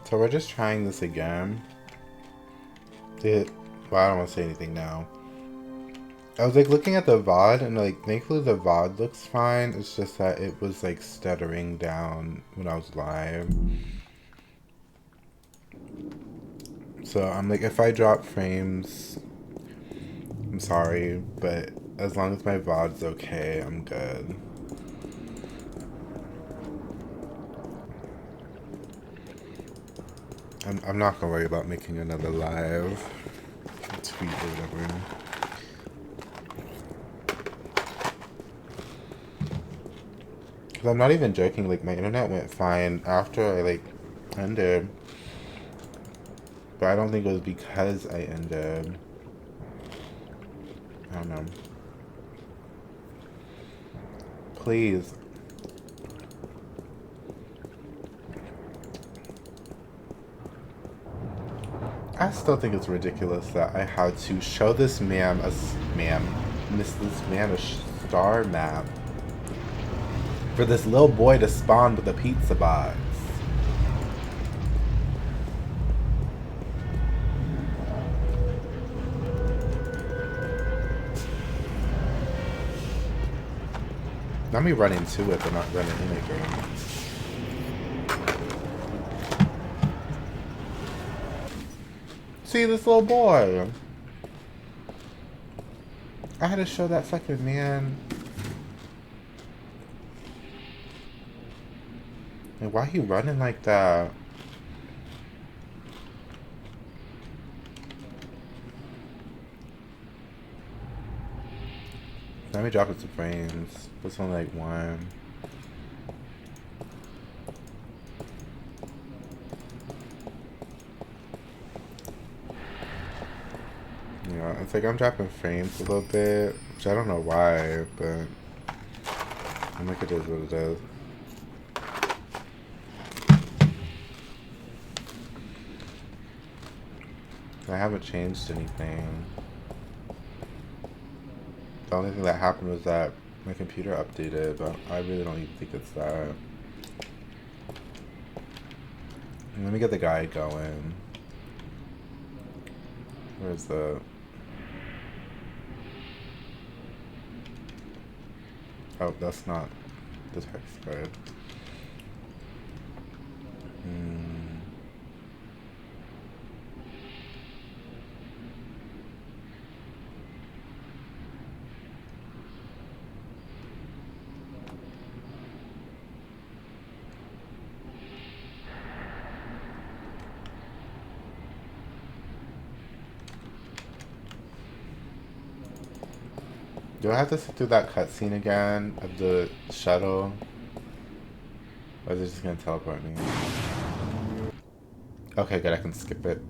So we're just trying this again. Well, I don't want to say anything now. I was like looking at the VOD and like thankfully the VOD looks fine. It's just that it was like stuttering down when I was live. So I'm like, if I drop frames, I'm sorry, but as long as my VOD's okay, I'm good. I'm not gonna worry about making another live tweet or whatever. Cause I'm not even joking, like my internet went fine after I like ended. But I don't think it was because I ended. I don't know. Please. I still think it's ridiculous that I had to show this Mrs. Man a star map for this little boy to spawn with a pizza box. Not me running to it, but not running in it, girl. See this little boy. I had to show that fucking man. Like, why he running like that? Let me drop it to frames. This one like one. Yeah, it's like I'm dropping frames a little bit, which I don't know why, but I'm like, it is what it is. I haven't changed anything. The only thing that happened was that my computer updated, but I really don't even think it's that. Let me get the guy going. Where's the... Oh, that's not the text card. Do I have to sit through that cutscene again of the shuttle? Or is it just gonna teleport me? Okay, good, I can skip it.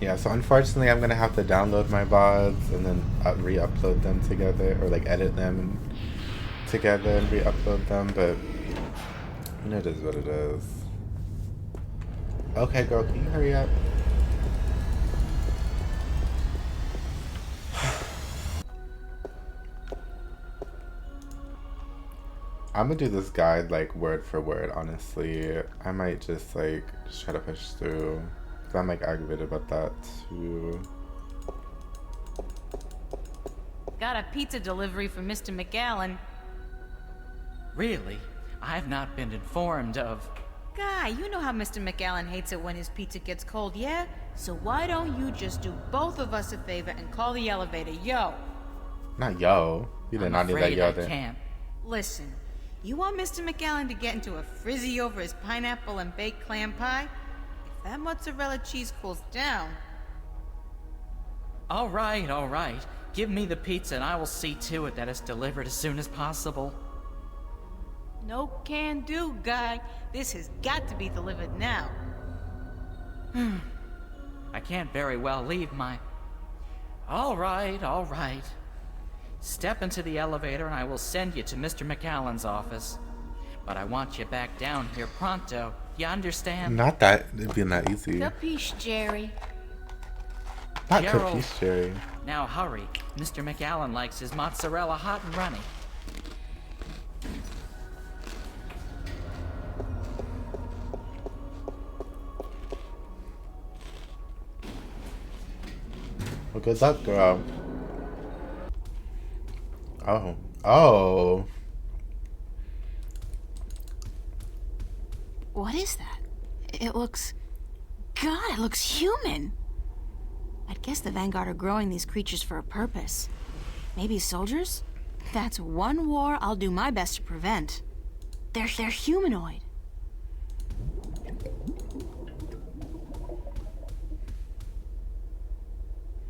Yeah, so unfortunately I'm gonna have to download my VODs and then re-upload them together, or like edit them together and re-upload them, but it is what it is. Okay, girl, can you hurry up? I'm gonna do this guide like word for word, honestly. I might just like try to push through. Cause I'm like aggravated about that too. Got a pizza delivery from Mr. McAllen. Really? I've not been informed of... Guy, you know how Mr. McAllen hates it when his pizza gets cold, yeah? So why don't you just do both of us a favor and call the elevator, yo? Not yo. You did not need that yo there. Can't. Listen, you want Mr. McAllen to get into a frizzy over his pineapple and baked clam pie? If that mozzarella cheese cools down... All right. Give me the pizza and I will see to it that it's delivered as soon as possible. No can do, Guy. This has got to be delivered now. I can't very well leave my... All right. Step into the elevator and I will send you to Mr. McAllen's office. But I want you back down here pronto. You understand? Not that it'd be that easy. Capiche, Jerry. Not Gerald. capiche, Jerry. Now hurry. Mr. McAllen likes his mozzarella hot and runny. Well, good luck, girl. Oh. Oh. What is that? It looks... God, it looks human. I'd guess the Vanguard are growing these creatures for a purpose. Maybe soldiers? That's one war I'll do my best to prevent. They're humanoid.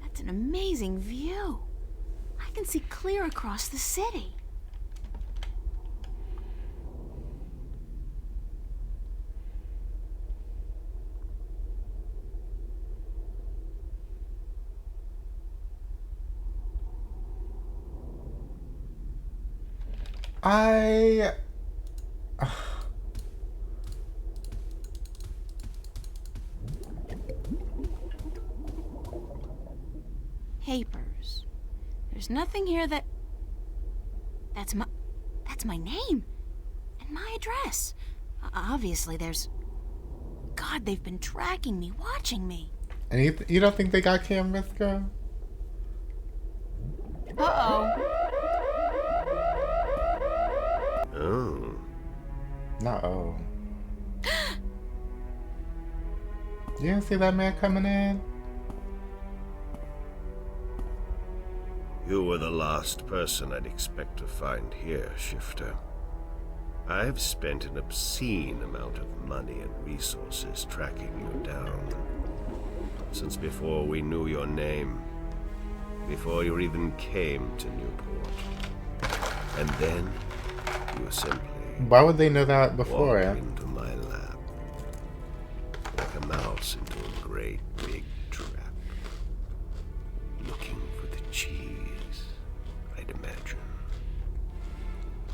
That's an amazing view. I can see clear across the city. Papers. There's nothing here that... That's my name. And my address. Obviously there's... God, they've been tracking me, watching me. And you don't think they got cameras, girl? Uh-oh. Oh. Not oh. You didn't see that man coming in? You were the last person I'd expect to find here, Shifter. I've spent an obscene amount of money and resources tracking you down. Since before we knew your name. Before you even came to Newport. And then, you simply... Why would they know that before? walked into my lab. Like a mouse into a great big trap. Looking for the cheese, I'd imagine.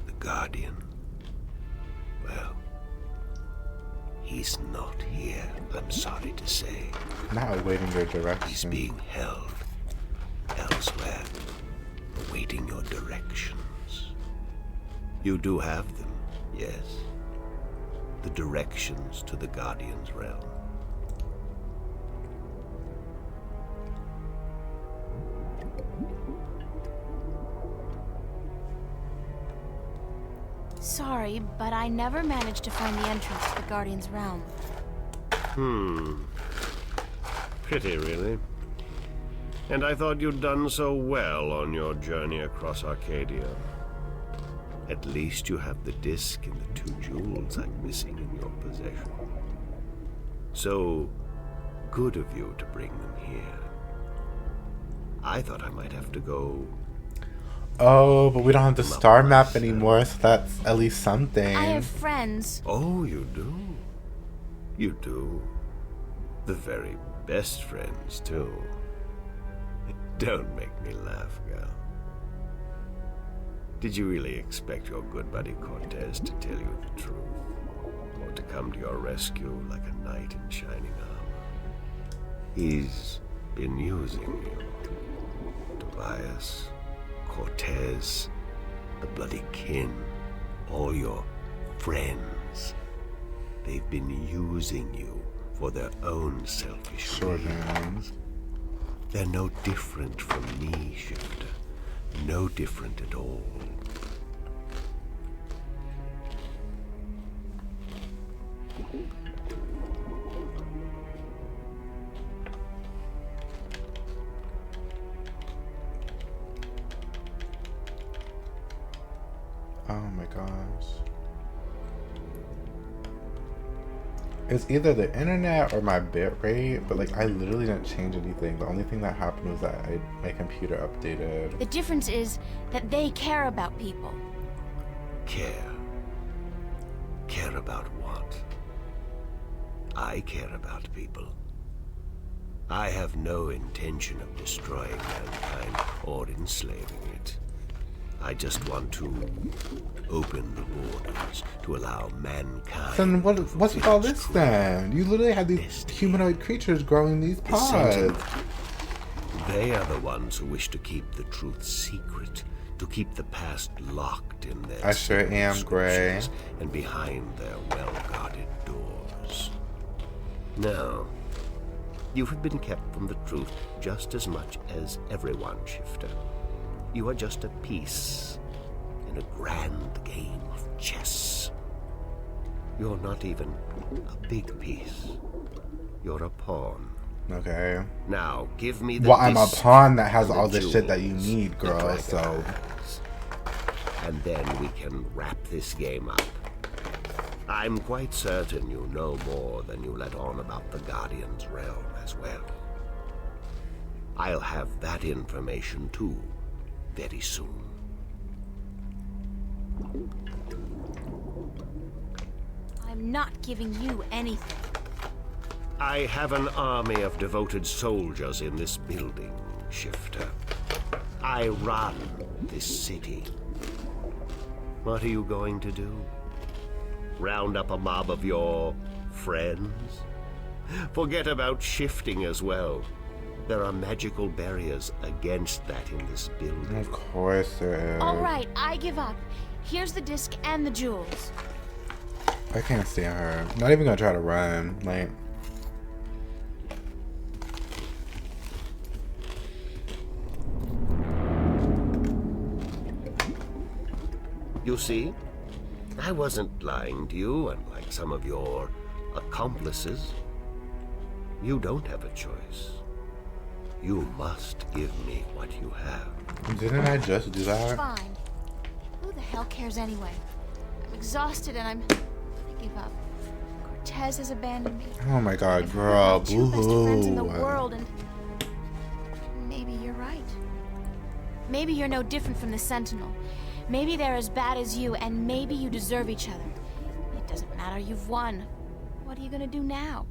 The Guardian. Well, he's not here, I'm sorry to say. Not awaiting your He's direction. being held elsewhere, awaiting your directions. You do have them, yes. The directions to the Guardian's realm. Sorry, but I never managed to find the entrance to the Guardian's realm. Pity, really. And I thought you'd done so well on your journey across Arcadia. At least you have the disc and the 2 jewels I'm missing in your possession. So good of you to bring them here. I thought I might have to go... Oh, but we don't have the star map anymore, so that's at least something. I have friends. Oh, you do? You do. The very best friends, too. Don't make me laugh, girl. Did you really expect your good buddy Cortez to tell you the truth? Or to come to your rescue like a knight in shining armor? He's been using you. Tobias, Cortez, the bloody kin, all your friends. They've been using you for their own selfish Sure, man. reasons. They're no different from me, Shifter. No different at all. Oh my gosh. It's either the internet or my bit rate, but like I literally didn't change anything. The only thing that happened was that my computer updated. The difference is that they care about people. Care. Care about what? I care about people. I have no intention of destroying mankind or enslaving it. I just want to open the borders to allow mankind. Then to what's fulfill all its this true then? You literally had these destiny. humanoid creatures growing these The Sentinel. pods. They are the ones who wish to keep the truth secret, to keep the past locked in their I sure sacred am, Gray. scriptures and behind their well-guarded doors. Now, You have been kept from the truth just as much as everyone, Shifter. You are just a piece in a grand game of chess. You're not even a big piece. You're a pawn. Okay. Now, give me the Well, I'm a disc pawn that has and the all the shit that you jewels need, the girl, dragon so... has. And then we can wrap this game up. I'm quite certain you know more than you let on about the Guardian's realm as well. I'll have that information too, very soon. I'm not giving you anything. I have an army of devoted soldiers in this building, Shifter. I run this city. What are you going to do? Round up a mob of your friends? Forget about shifting as well. There are magical barriers against that in this building. Of course there is. All right, I give up. Here's the disc and the jewels. I can't stand her. Not even gonna try to run. Like... You see? I wasn't lying to you, unlike some of your accomplices. You don't have a choice. You must give me what you have. Didn't I just do that? Fine. Who the hell cares anyway? I'm exhausted and I give up. Cortez has abandoned me. Oh my god, I've girl. my two best friends in the Boo-hoo. world, and maybe you're right. Maybe you're no different from the Sentinel. Maybe they're as bad as you, and maybe you deserve each other. It doesn't matter, you've won. What are you gonna do now?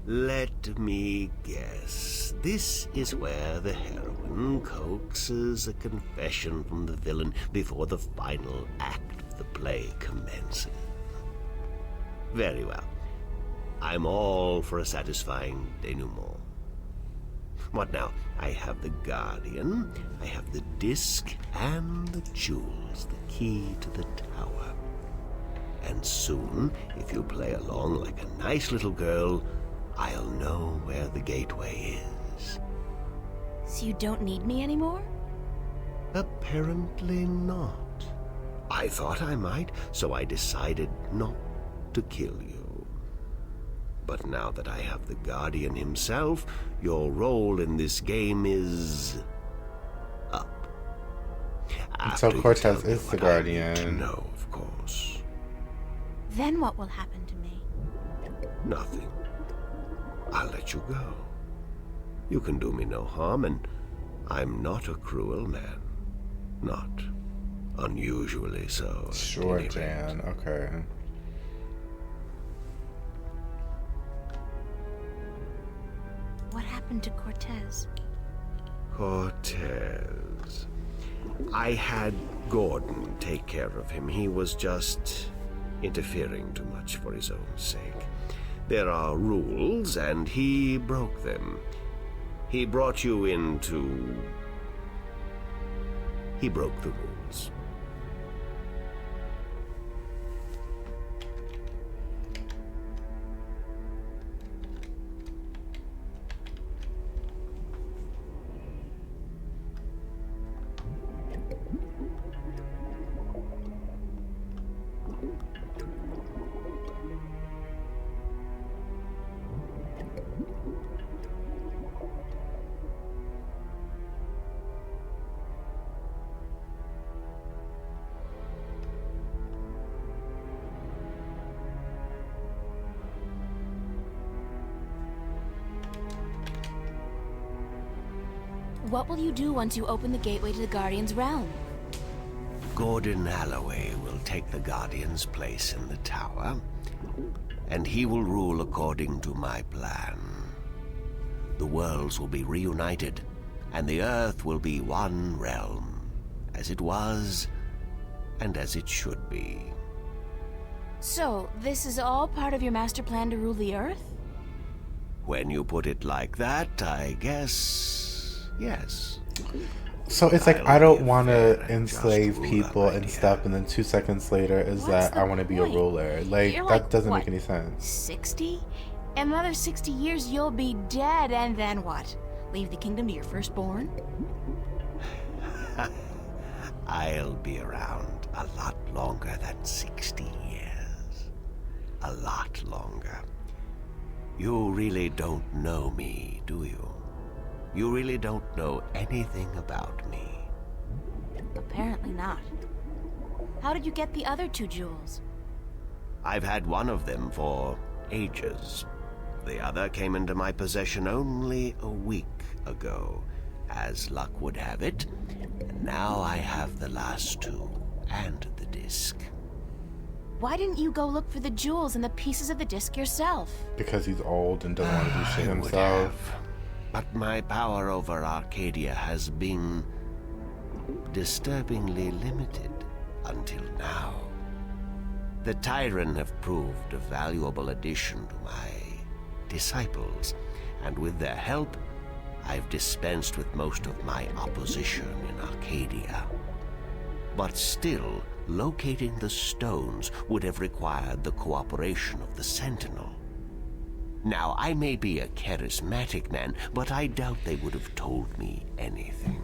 Let me guess. This is where the heroine coaxes a confession from the villain before the final act of the play commences. Very well. I'm all for a satisfying denouement. What now? I have the Guardian, I have the disc, and the jewels, the key to the tower. And soon, if you play along like a nice little girl, I'll know where the gateway is. So you don't need me anymore? Apparently not. I thought I might, so I decided not to kill you. But now that I have the Guardian himself, your role in this game is up. So After you Cortez tell me is the what I need to Guardian. know, of course. Then what will happen to me? Nothing. I'll let you go. You can do me no harm, and I'm not a cruel man. Not unusually so. at Sure, any rate. Jan. Okay. What happened to Cortez? Cortez. I had Gordon take care of him. He was just interfering too much for his own sake. There are rules, and he broke them. He brought you into... He broke the rules. What will you do once you open the gateway to the Guardian's realm? Gordon Alloway will take the Guardian's place in the tower, and he will rule according to my plan. The worlds will be reunited, and the Earth will be one realm, as it was, and as it should be. So, this is all part of your master plan to rule the Earth? When you put it like that, I guess, yes. So it's like I'll I be don't a want fair to and enslave just ruler, people my and dear. stuff, and then 2 seconds later is What's that the I want to be a point? ruler. Like You're that like, doesn't what, make any sense. 60? In another 60 years, you'll be dead, and then what? Leave the kingdom to your firstborn? I'll be around a lot longer than 60 years. A lot longer. You really don't know me, do you? You really don't know anything about me. Apparently not. How did you get the other 2 jewels? I've had one of them for ages. The other came into my possession only a week ago, as luck would have it. And now I have the last 2, and the disc. Why didn't you go look for the jewels and the pieces of the disc yourself? Because he's old and doesn't want to do shit I would himself. have, but my power over Arcadia has been disturbingly limited until now. The Tyrant have proved a valuable addition to my disciples, and with their help, I've dispensed with most of my opposition in Arcadia. But still, locating the stones would have required the cooperation of the Sentinel. Now, I may be a charismatic man, but I doubt they would have told me anything.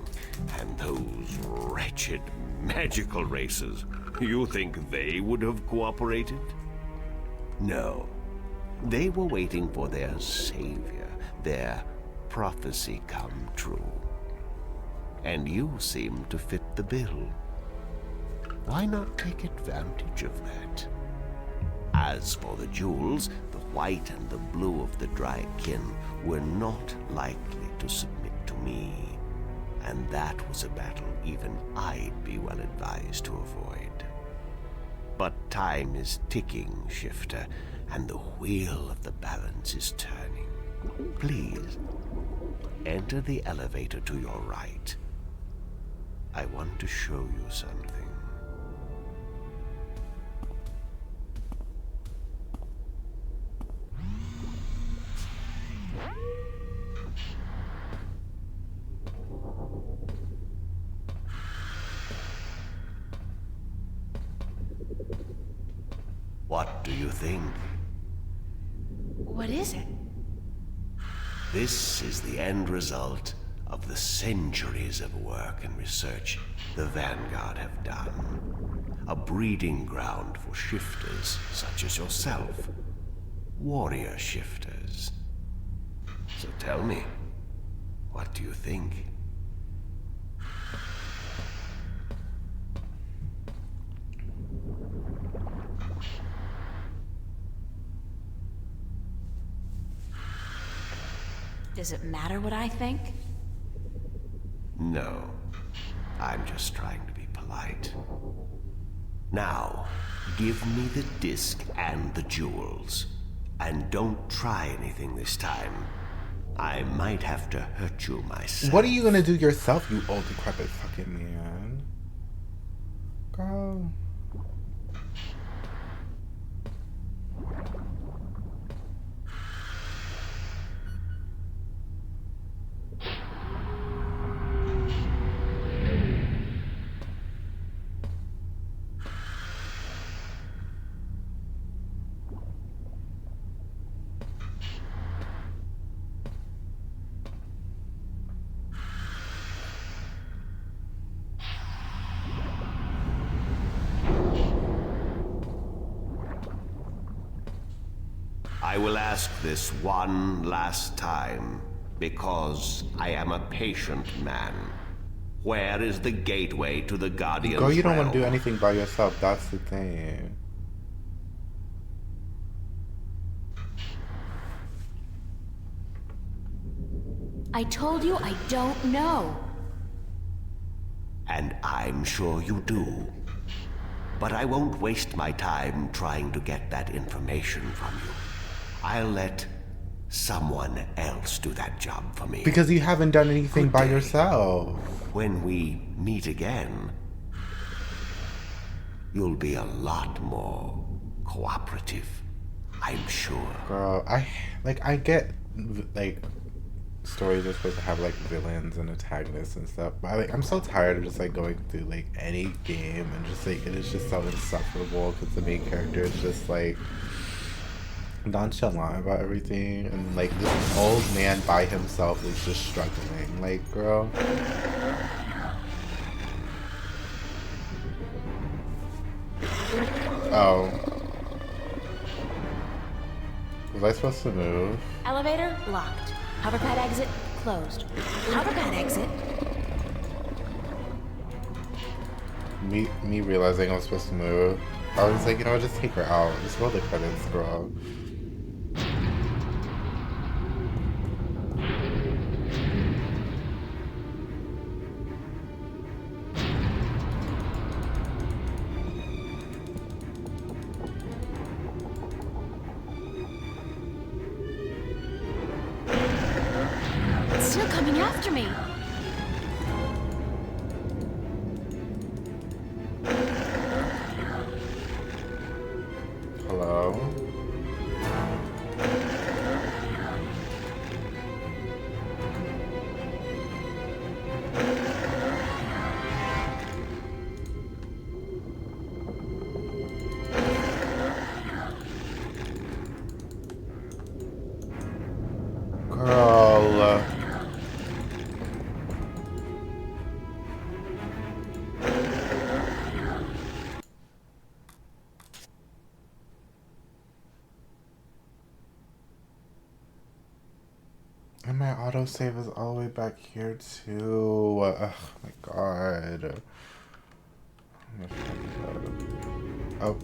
And those wretched magical races, you think they would have cooperated? No. They were waiting for their savior, their prophecy come true. And you seem to fit the bill. Why not take advantage of that? As for the jewels, the white and the blue of the Drykin were not likely to submit to me. And that was a battle even I'd be well advised to avoid. But time is ticking, Shifter, and the wheel of the balance is turning. Please, enter the elevator to your right. I want to show you something. What do you think? What is it? This is the end result of the centuries of work and research the Vanguard have done. A breeding ground for shifters such as yourself. Warrior shifters. So tell me, what do you think? Does it matter what I think? No. I'm just trying to be polite. Now, give me the disc and the jewels. And don't try anything this time. I might have to hurt you myself. What are you gonna do yourself, you old decrepit fucking man? Girl. I will ask this one last time, because I am a patient man. Where is the gateway to the Guardian's Girl, you don't want to do realm? anything by yourself. That's the thing. I told you I don't know. And I'm sure you do. But I won't waste my time trying to get that information from you. I'll let someone else do that job for me. Because you haven't done anything Good by day. yourself. When we meet again, you'll be a lot more cooperative, I'm sure. Girl, I get, like, stories are supposed to have, like, villains and antagonists and stuff. But, I'm so tired of just, like, going through, like, any game and just, like, it is just so insufferable because the main character is just, like, nonchalant about everything, and like this old man by himself is just struggling. Like, girl. Oh. Was I supposed to move? Elevator locked. Hoverpad exit closed. Hoverpad exit. Me realizing I was supposed to move. I was like, you know, just take her out. Just roll the credits, girl. It's still coming after me. Hello? Girl. And my autosave is all the way back here too. Oh my god. Oh.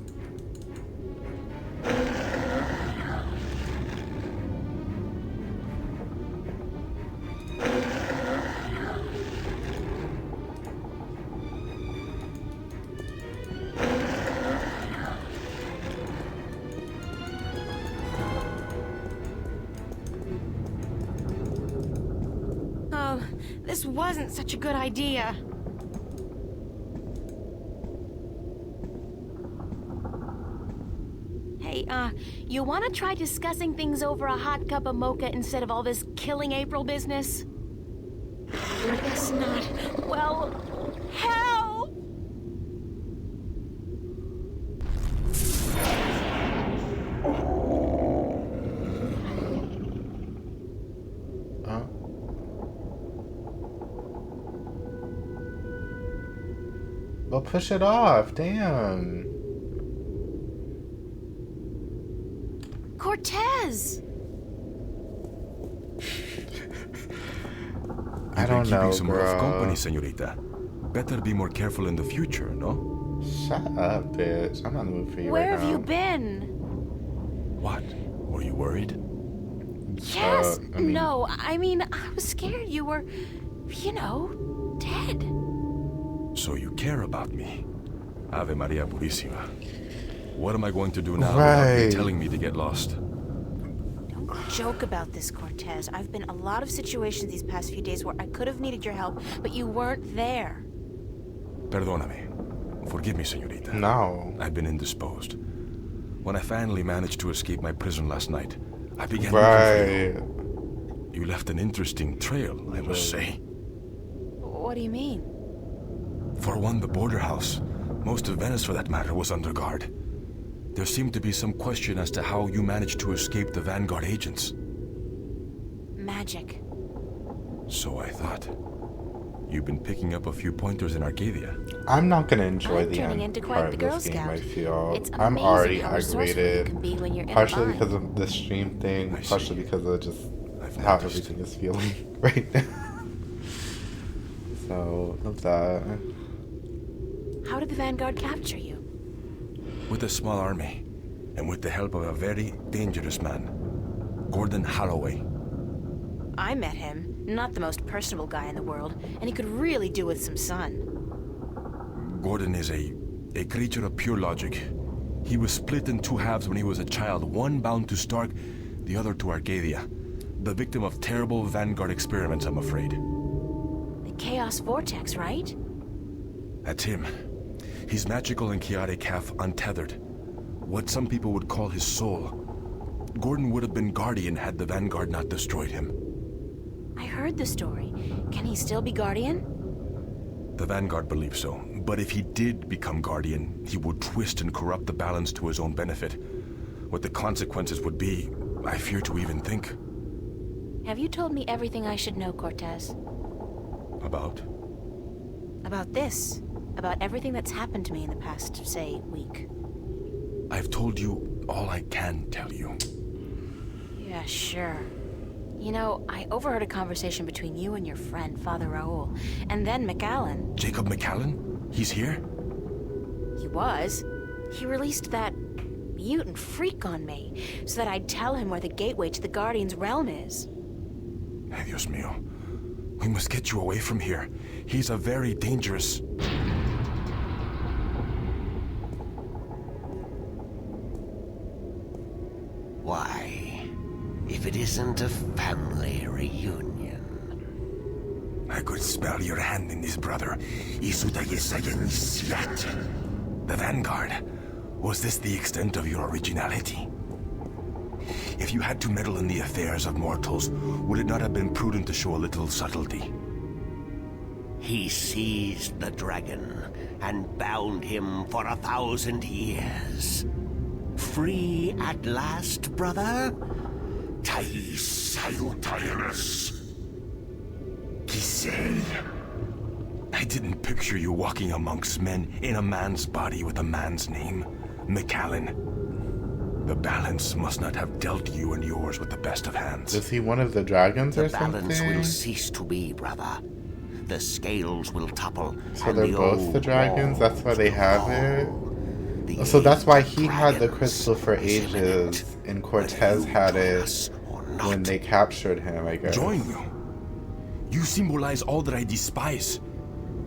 Oh, this wasn't such a good idea. Hey, you want to try discussing things over a hot cup of mocha instead of all this killing April business? I guess not. Well, help! Well, push it off. Damn. Cortez! I don't know, keeping some rough girl. company, señorita. Better be more careful in the future, no? Shut up, bitch. I'm not in the mood for you Where right have now. you been? What? Were you worried? Yes! I mean- No, I mean, I was scared you were, you know, dead. So you care about me. Ave Maria Purísima. What am I going to do now Right. without you telling me to get lost? Don't joke about this, Cortez. I've been in a lot of situations these past few days where I could have needed your help, but you weren't there. Perdóname. Forgive me, señorita. No. I've been indisposed. When I finally managed to escape my prison last night, I began looking Right. for you. You left an interesting trail, I must say. What do you mean? For one, the border house, most of Venice for that matter, was under guard. There seemed to be some question as to how you managed to escape the Vanguard agents. Magic. So I thought. You've been picking up a few pointers in Arcadia. I'm not gonna enjoy I'm the turning end into part quite of the Girl this game, Scout. I feel. It's I'm amazing already how resourceful you aggravated. can be when you're in a Partially bind. because of the stream thing, I see. partially because of just I've how noticed. everything is feeling right now. So, love that. How did the Vanguard capture you? With a small army, and with the help of a very dangerous man, Gordon Holloway. I met him. Not the most personable guy in the world, and he could really do with some sun. Gordon is a creature of pure logic. He was split in two halves when he was a child, one bound to Stark, the other to Arcadia. The victim of terrible Vanguard experiments, I'm afraid. The Chaos Vortex, right? That's him. He's magical and chaotic, half untethered. What some people would call his soul. Gordon would have been Guardian had the Vanguard not destroyed him. I heard the story. Can he still be Guardian? The Vanguard believes so, but if he did become Guardian, he would twist and corrupt the balance to his own benefit. What the consequences would be, I fear to even think. Have you told me everything I should know, Cortez? About? About this? About everything that's happened to me in the past, say, week? I've told you all I can tell you. Yeah, sure. You know, I overheard a conversation between you and your friend, Father Raoul, and then McAllen. Jacob McAllen? He's here? He was. He released that mutant freak on me, so that I'd tell him where the gateway to the Guardian's realm is. Ay, Dios mío. We must get you away from here. He's a very dangerous... Why, if it isn't a family reunion. I could smell your hand in this, brother. The Vanguard. Was this the extent of your originality? If you had to meddle in the affairs of mortals, would it not have been prudent to show a little subtlety? He seized the dragon and bound him for 1,000 years. Free at last, brother? Thais Salutaris. Giselle. I didn't picture you walking amongst men in a man's body with a man's name. McAllen. The balance must not have dealt you and yours with the best of hands. Is he one of the dragons or The balance something? will cease to be, brother. The scales will topple. So and they're the both old the dragons? war That's why they will have it? fall. The So that's why age of he had the dragons crystal for is ages, imminent, and whether Cortez you had join it us or when not. they captured him, I guess. Join you? You symbolize all that I despise.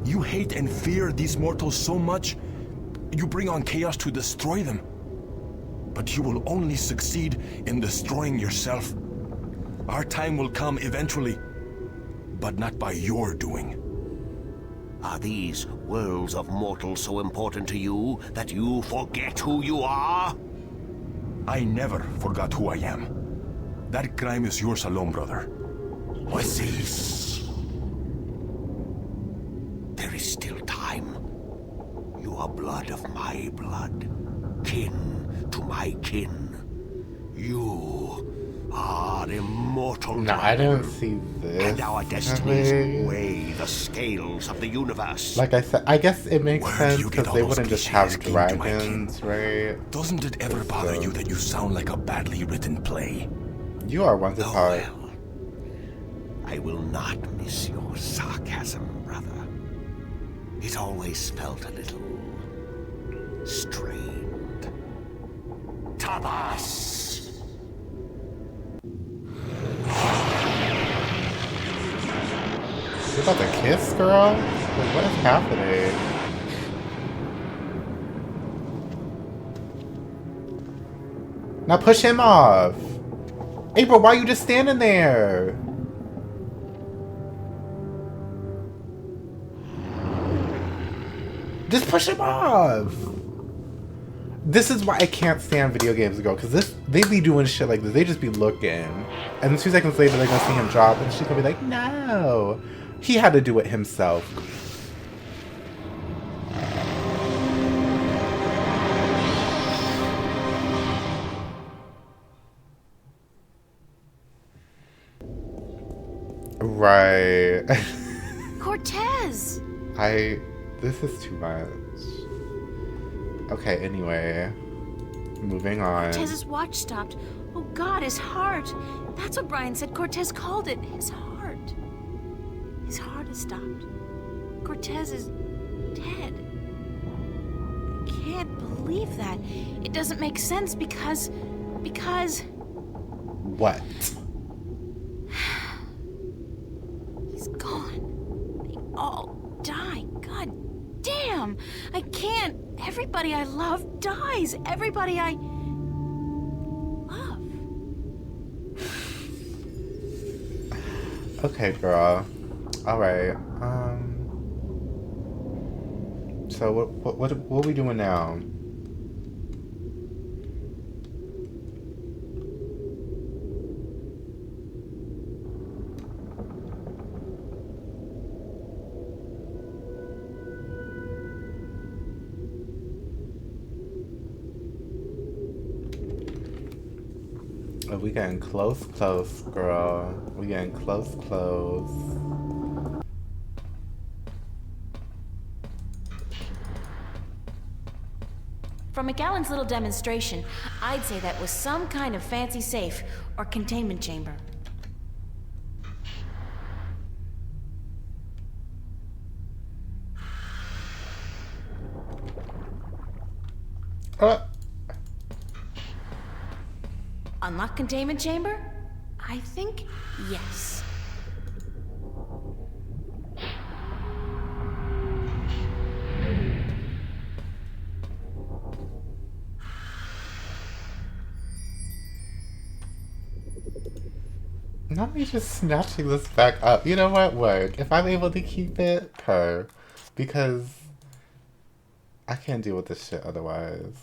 You hate and fear these mortals so much, you bring on chaos to destroy them. But you will only succeed in destroying yourself. Our time will come eventually, but not by your doing. Are these worlds of mortals so important to you that you forget who you are? I never forgot who I am. That crime is yours alone, brother. Oasis. There is still time. You are blood of my blood, kin to my kin. You are immortal. No, I dragon. don't see this. And our destinies happening. weigh the scales of the universe. Like I said, I guess it makes Where do sense you get because all they those wouldn't just cliches have came to my dragons, right? Doesn't it ever bother you that you sound like a badly written play? You are one to Oh, talk. well. I will not miss your sarcasm, brother. It always felt a little strained. Tabas! You about to kiss, girl? Like, what is happening? Now push him off. April, why are you just standing there? Just push him off. This is why I can't stand video games ago, because they be doing shit like this. They just be looking. And then 2 seconds later, they're going to see him drop, and she's going to be like, no. He had to do it himself. Right. Cortez! This is too much. Okay, anyway. Moving on. Cortez's watch stopped. Oh God, his heart. That's what Brian said Cortez called it. His heart. His heart has stopped. Cortez is dead. I can't believe that. It doesn't make sense because... What? He's gone. They all die. God damn. I can't. Everybody I love dies. Everybody I love. Okay, girl. Alright. So what are we doing now? Oh, we getting close, girl. We getting close. From McAllen's little demonstration, I'd say that was some kind of fancy safe or containment chamber. Unlock containment chamber? I think yes. Not me just snatching this back up. You know what? Work. If I'm able to keep it, per. Because I can't deal with this shit otherwise.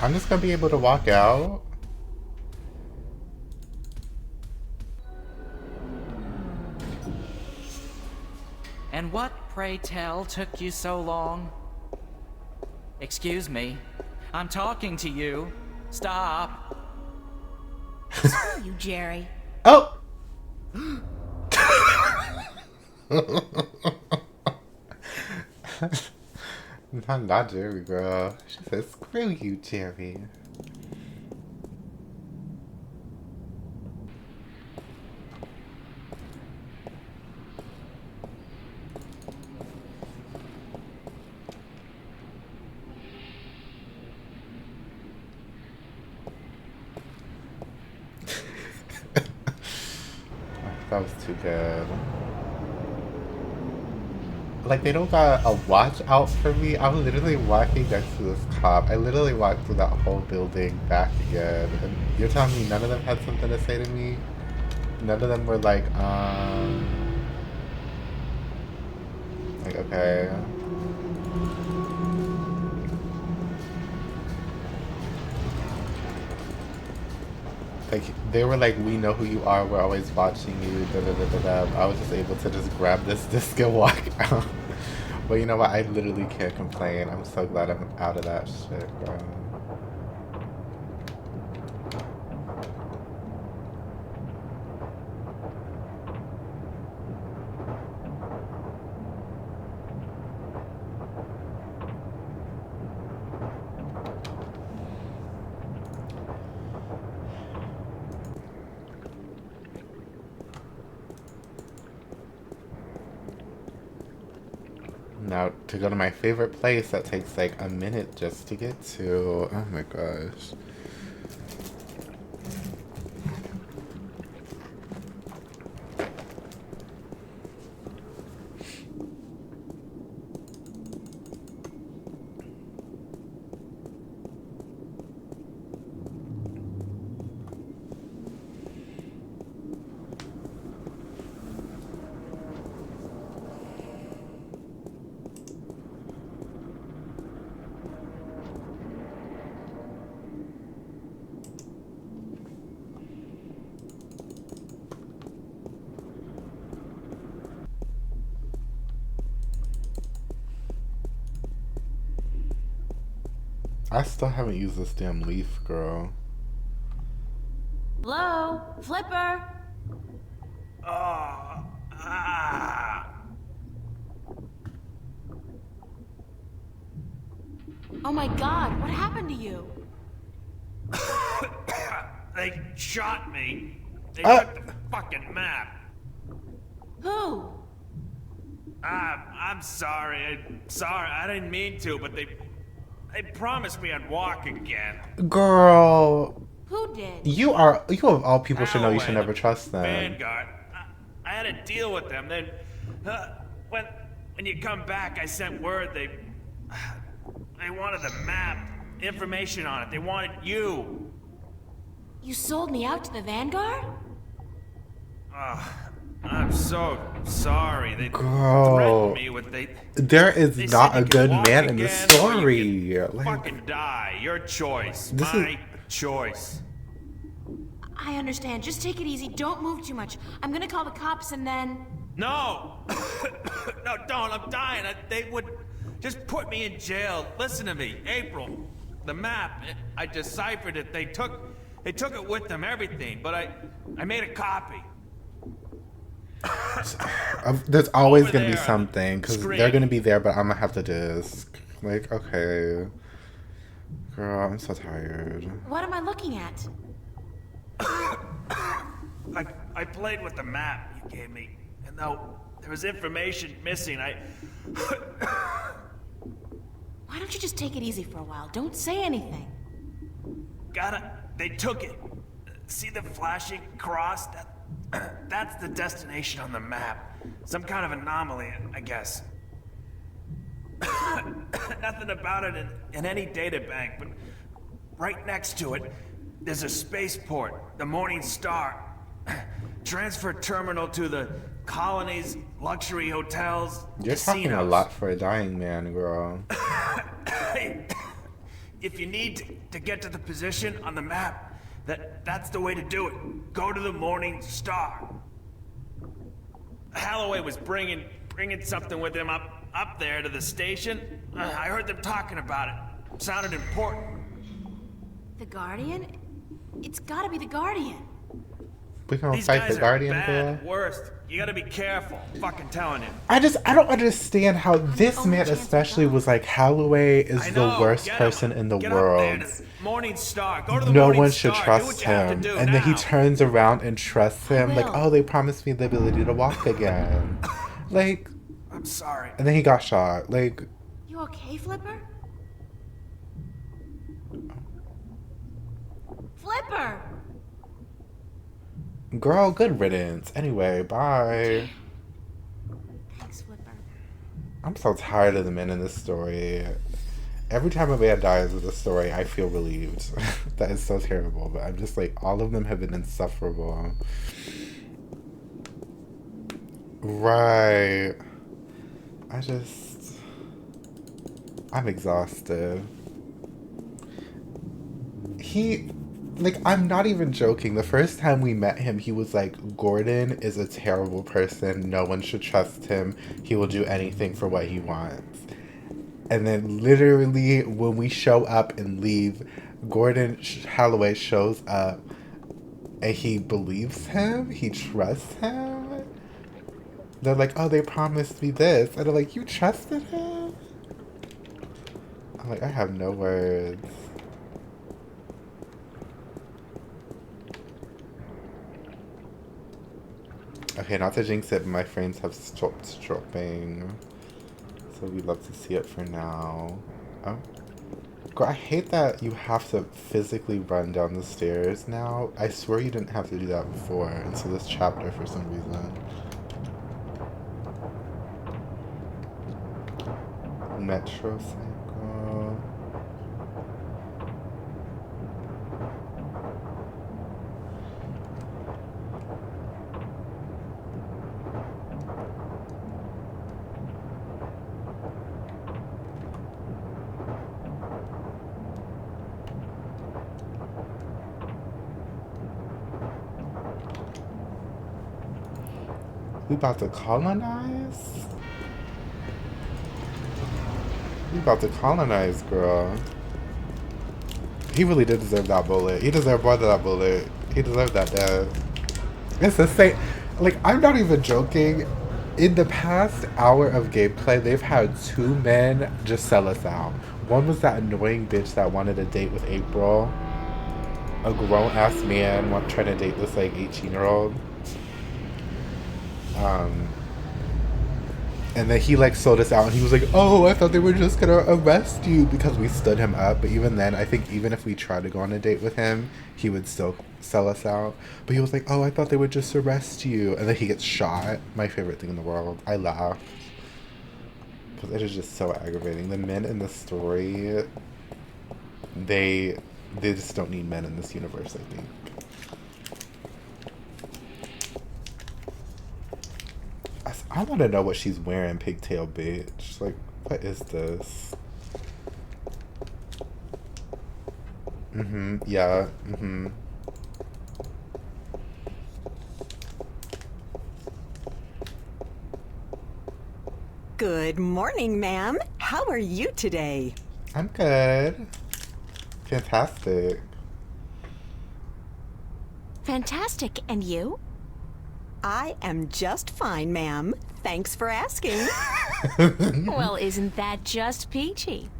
I'm just gonna be able to walk out. And what, pray tell, took you so long? Excuse me. I'm talking to you. Stop. Screw you, Jerry. Oh! Not Jerry, girl. She said, screw you, Jerry. That was too good. Like, they don't got a watch out for me. I'm literally walking next to this cop. I literally walked through that whole building back again. And you're telling me none of them had something to say to me? None of them were like, okay. Like, they were like, we know who you are, we're always watching you, da da da da da. I was just able to just grab this disc and walk out. But you know what, I literally can't complain. I'm so glad I'm out of that shit, bro. Now, to go to my favorite place that takes like a minute just to get to. Oh my gosh. I still haven't used this damn leaf, girl. Hello? Flipper? Oh my god, what happened to you? They shot me. They took the fucking map. Who? I'm sorry. I didn't mean to, but they promised me I'd walk again. Girl, Who did? you of all people should know you should Alwyn, never trust them. Vanguard. I had a deal with them. Then, when you come back, I sent word they wanted the map, information on it. They wanted you. You sold me out to the Vanguard? I'm so sorry. They Girl. threatened me with There is they not said a you good can walk man in the again, or you story. can Like, fucking die. Your choice. This is- My choice. I understand. Just take it easy. Don't move too much. I'm gonna call the cops and then... No! No, don't. I'm dying. They would just put me in jail. Listen to me. April. The map. I deciphered it. They took it with them, everything. But I made a copy. there's always Over gonna be there, something because screen. they're gonna be there, but I'm gonna have the disc. Like, okay, girl, I'm so tired. What am I looking at? I played with the map you gave me, and though there was information missing, Why don't you just take it easy for a while? Don't say anything. They took it. See the flashing cross? That's the destination on the map. Some kind of anomaly, I guess. Nothing about it in any data bank, but right next to it, there's a spaceport, the Morning Star. Transfer terminal to the colonies, luxury hotels, You're talking a casinos. lot for a dying man, girl. If you need to get to the position on the map, that's the way to do it. Go to the Morning Star. Holloway was bringing something with him up there to the station. I heard them talking about it. Sounded important. The Guardian? It's gotta be the Guardian. We gonna These fight guys the are Guardian, bad girl. at worst. You gotta be careful. Fucking telling you. I don't understand how this only man chance especially of was like, Holloway is I the know, worst get 'em. person in the Get up there world. to the Morning Star. Go to the No Morning one should Star. Do trust what you have him. to do And then he now. turns around and trusts him. Like, will. oh, they promised me the ability to walk again. Like, I'm sorry. and then he got shot. Like, You okay, Flipper? Flipper! girl, good riddance. Anyway, bye. Thanks, Flipper. I'm so tired of the men in this story. Every time a man dies with a story, I feel relieved. That is so terrible, but I'm just like, all of them have been insufferable. Right. I'm exhausted. I'm not even joking. The first time we met him, he was like, Gordon is a terrible person. No one should trust him. He will do anything for what he wants. And then literally when we show up and leave, Gordon Holloway shows up and he believes him. He trusts him. They're like, oh, they promised me this. And I'm like, you trusted him? I'm like, I have no words. Okay, not to jinx it, but my frames have stopped dropping. So we'd love to see it for now. Oh. Girl, I hate that you have to physically run down the stairs now. I swear you didn't have to do that before until this chapter for some reason. Metro Cycle. We about to colonize? We about to colonize, girl. He really did deserve that bullet. He deserved more than that bullet. He deserved that death. It's the same. Like, I'm not even joking. In the past hour of gameplay, they've had 2 men just sell us out. One was that annoying bitch that wanted a date with April. A grown-ass man trying to date this, like, 18-year-old. And then he like sold us out and he was like, oh, I thought they were just gonna arrest you because we stood him up. But even then, I think even if we tried to go on a date with him, he would still sell us out. But he was like, oh, I thought they would just arrest you. And then he gets shot. My favorite thing in the world. I laughed. Because it is just so aggravating. The men in the story, they just don't need men in this universe, I think. I want to know what she's wearing, pigtail bitch. Like, what is this? Yeah, Good morning, ma'am. How are you today? I'm good. Fantastic. Fantastic. And you? I am just fine, ma'am. Thanks for asking. Well, isn't that just peachy?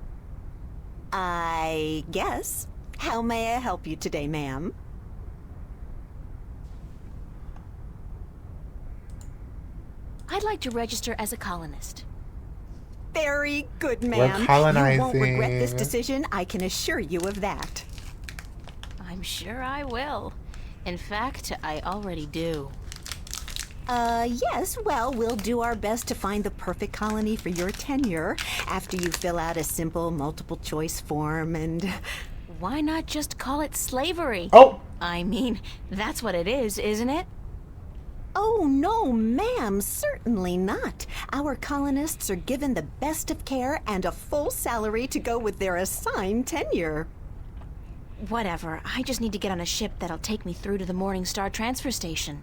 I guess. How may I help you today, ma'am? I'd like to register as a colonist. Very good, We're ma'am. You colonizing. won't regret this decision, I can assure you of that. I'm sure I will. In fact, I already do. Yes, well, we'll do our best to find the perfect colony for your tenure after you fill out a simple multiple choice form and... Why not just call it slavery? Oh! I mean, that's what it is, isn't it? Oh, no, ma'am, certainly not. Our colonists are given the best of care and a full salary to go with their assigned tenure. Whatever. I just need to get on a ship that'll take me through to the Morningstar transfer station.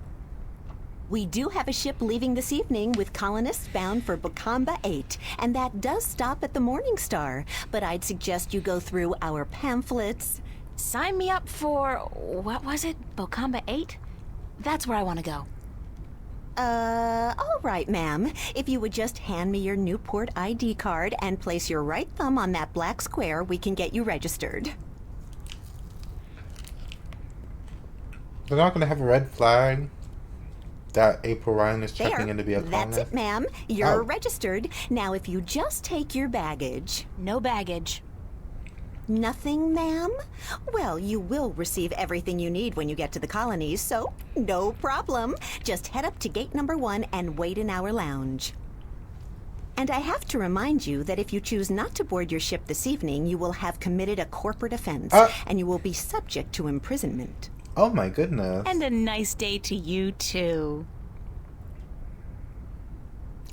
We do have a ship leaving this evening with colonists bound for Bokamba 8, and that does stop at the Morningstar. But I'd suggest you go through our pamphlets. Sign me up for... what was it? Bokamba 8? That's where I want to go. All right, ma'am. If you would just hand me your Newport ID card and place your right thumb on that black square, we can get you registered. They're not gonna have a red flag that April Ryan is checking There. in to be a That's colonist? it, ma'am. You're Oh. registered. Now, if you just take your baggage. No baggage. Nothing, ma'am? Well, you will receive everything you need when you get to the colonies, so no problem. Just head up to gate number 1 and wait in our lounge. And I have to remind you that if you choose not to board your ship this evening, you will have committed a corporate offense, and you will be subject to imprisonment. Oh my goodness. And a nice day to you, too.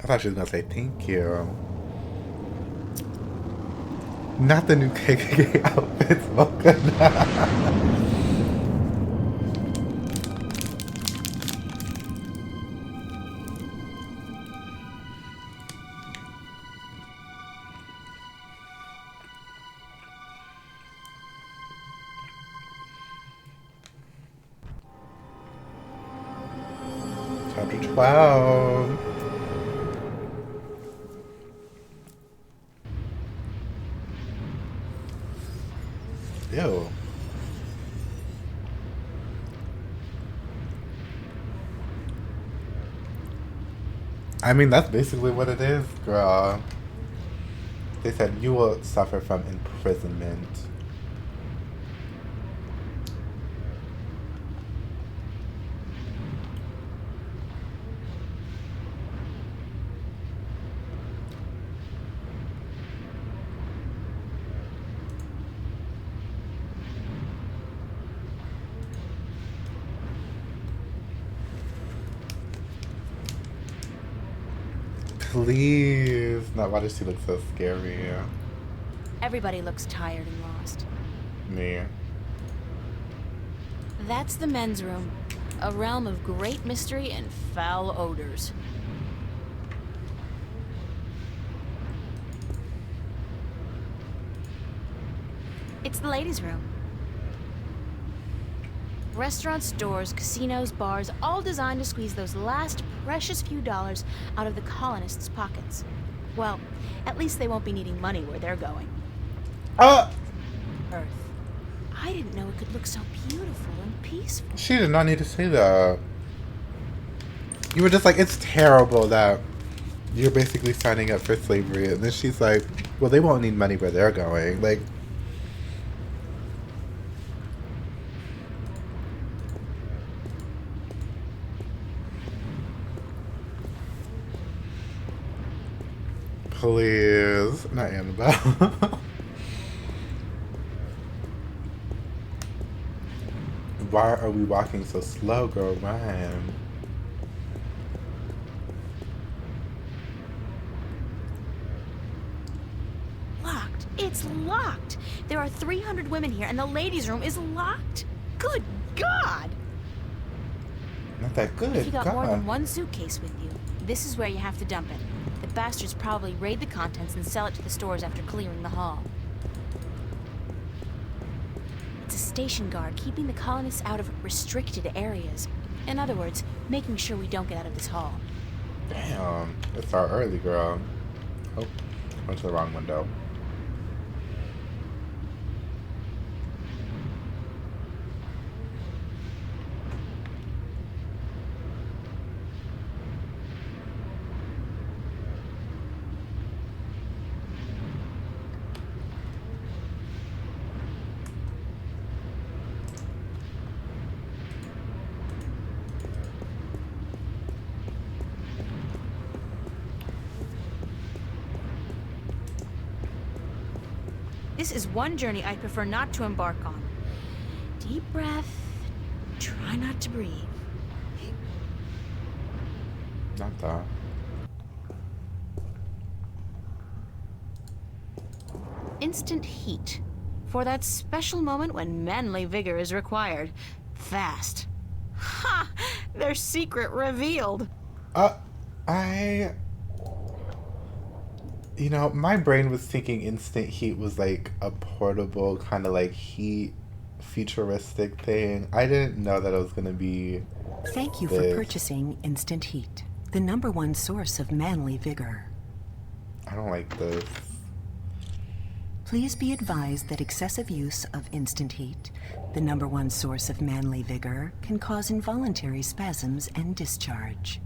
I thought she was gonna say thank you. Not the new KKK outfits, Mocha. Chapter 12. Ew. I mean, that's basically what it is, girl. They said you will suffer from imprisonment. Please. Not why does she look so scary? Everybody looks tired and lost. Me. That's the men's room. A realm of great mystery and foul odors. It's the ladies' room. Restaurants, stores, casinos, bars, all designed to squeeze those last precious few dollars out of the colonists' pockets. Well, at least they won't be needing money where they're going. Earth. I didn't know it could look so beautiful and peaceful. She did not need to say that. You were just like, it's terrible that you're basically signing up for slavery. And then she's like, well, they won't need money where they're going. Like, please. Not Annabelle. Why are we walking so slow, girl? Ryan. It's locked. There are 300 women here, and the ladies' room is locked. Good God! Not that good. If you got more than God. one suitcase with you, this is where you have to dump it. The bastards probably raid the contents and sell it to the stores after clearing the hall. It's a station guard keeping the colonists out of restricted areas. In other words, making sure we don't get out of this hall. Damn. It's our early, girl. Oh, went to the wrong window. This is one journey I prefer not to embark on. Deep breath. Try not to breathe. Not that. Instant heat. For that special moment when manly vigor is required. Fast. Ha! Their secret revealed. You know, my brain was thinking instant heat was like a portable kind of like heat futuristic thing. I didn't know that it was gonna be. Thank you for purchasing Instant Heat, the #1 source of manly vigor. I don't like this. Please be advised that excessive use of Instant Heat, the #1 source of manly vigor, can cause involuntary spasms and discharge.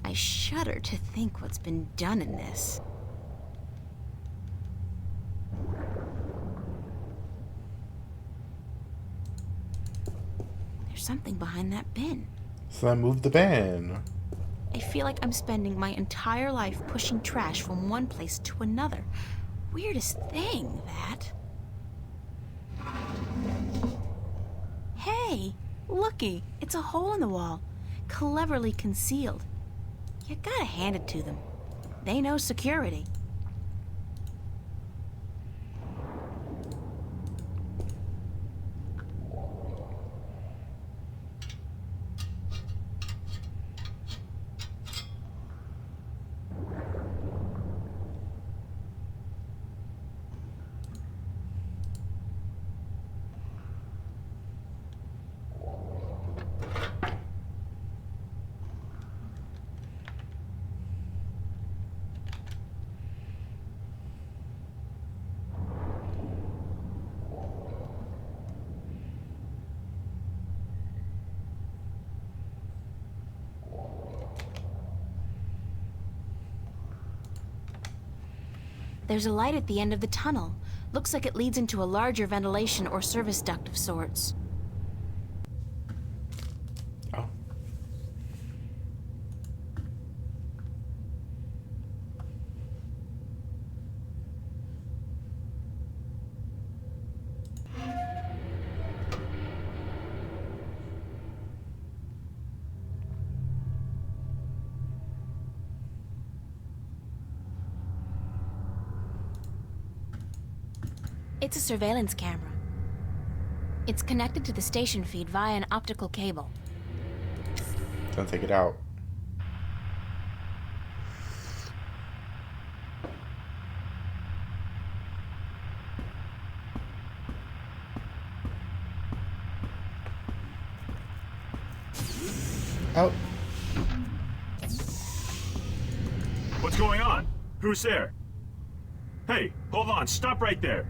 I shudder to think what's been done in this. There's something behind that bin. So I moved the bin. I feel like I'm spending my entire life pushing trash from one place to another. Weirdest thing, that. Hey, looky, it's a hole in the wall, cleverly concealed. You gotta hand it to them. They know security. There's a light at the end of the tunnel. Looks like it leads into a larger ventilation or service duct of sorts. Oh. It's a surveillance camera. It's connected to the station feed via an optical cable. Don't take it out. Out. What's going on? Who's there? Hey, hold on. Stop right there.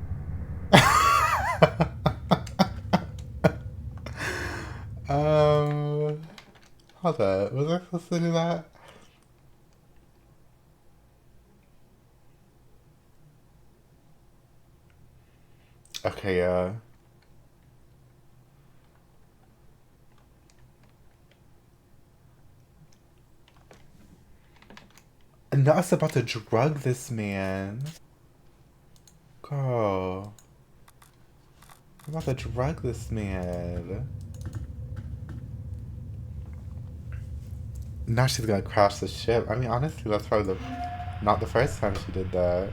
Hold up. Was I supposed to do that? Okay, Nut's about to drug this man. Girl. I'm about to drug this man. Now she's gonna crash the ship. I mean, honestly, that's probably not the first time she did that.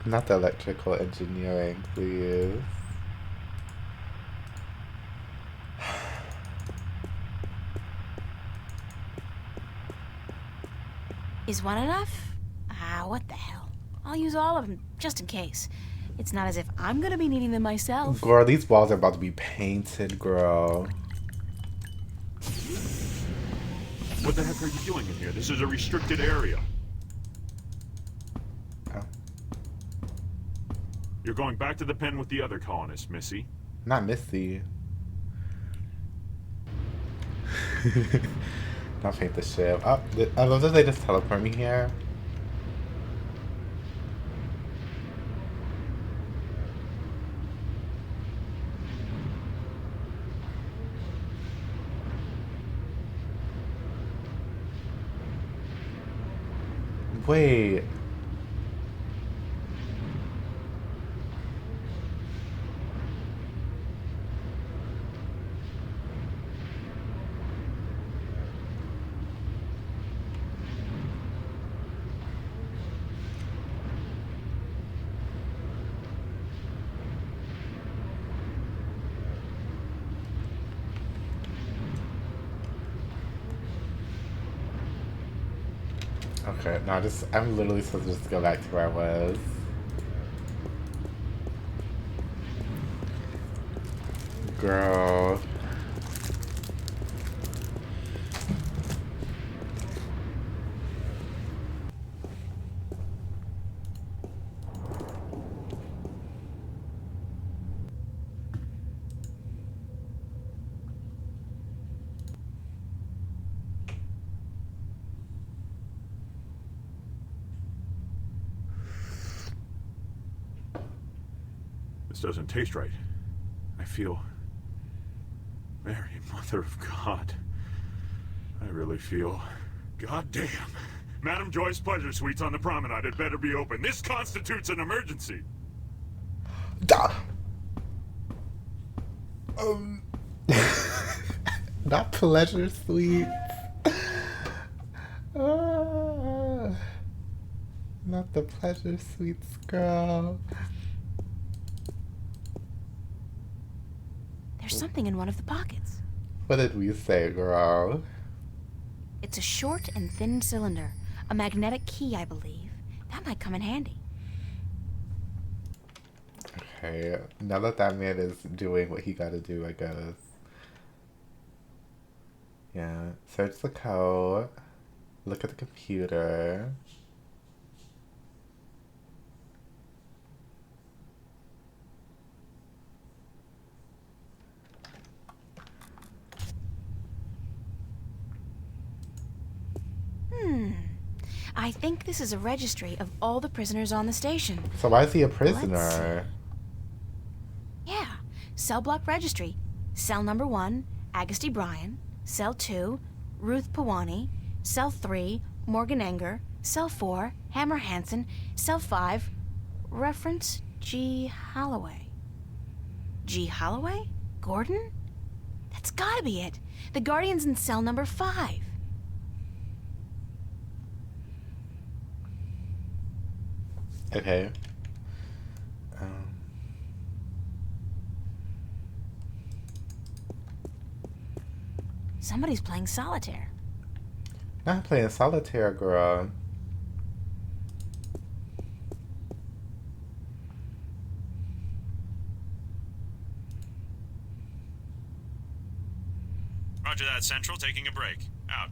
Not the electrical engineering, please. Is one enough? What the hell. I'll use all of them, just in case. It's not as if I'm gonna be needing them myself. Girl, these walls are about to be painted, girl. What the heck are you doing in here? This is a restricted area. Oh. You're going back to the pen with the other colonists, Missy. Not Missy. Not paint the ship. Oh, I love that they just teleport me here. Wait. Okay, no, I'm literally supposed to just go back to where I was. Girl. This doesn't taste right. I feel... Mary, Mother of God. I really feel... God damn. Madam Joy's Pleasure Suites on the promenade had better be open. This constitutes an emergency. Duh. Not Pleasure Suites. Not the Pleasure Suites, girl. There's something in one of the pockets. What did we say, girl? It's a short and thin cylinder. A magnetic key, I believe. That might come in handy. Okay, now that that man is doing what he gotta do, I guess. Yeah, search the code. Look at the computer. I think this is a registry of all the prisoners on the station. So why is he a prisoner? Yeah, cell block registry. Cell number 1, Agusty Bryan. Cell 2, Ruth Pawani. Cell 3, Morgan Enger. Cell 4, Hammer Hansen. Cell 5, reference G. Holloway. G. Holloway? Gordon? That's gotta be it. The Guardian's in cell number 5. Okay. Somebody's playing solitaire. Not playing solitaire, girl. Roger that, Central. Taking a break. Out.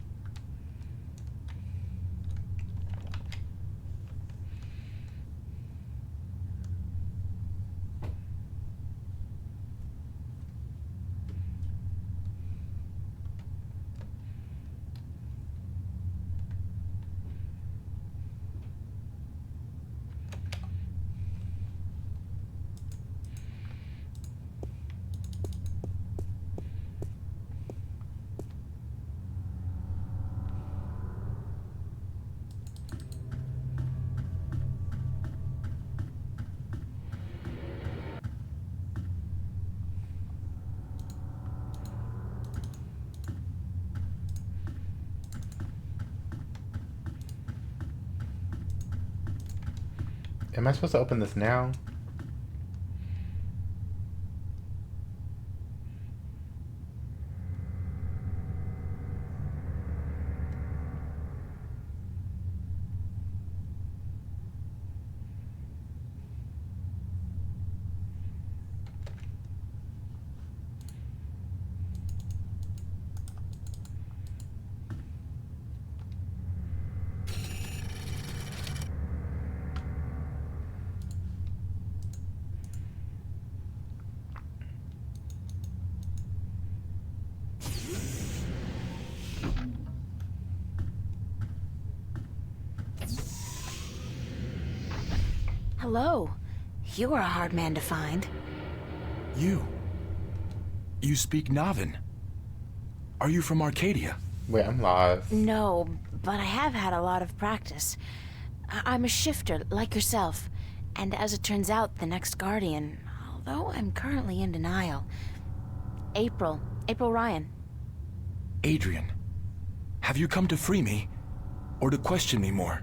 Am I supposed to open this now? Hello. You were a hard man to find. You speak Navin. Are you from Arcadia? Wait, I'm lost. No, but I have had a lot of practice. I'm a shifter, like yourself. And as it turns out, the next Guardian, although I'm currently in denial. April Ryan. Adrian, have you come to free me? Or to question me more?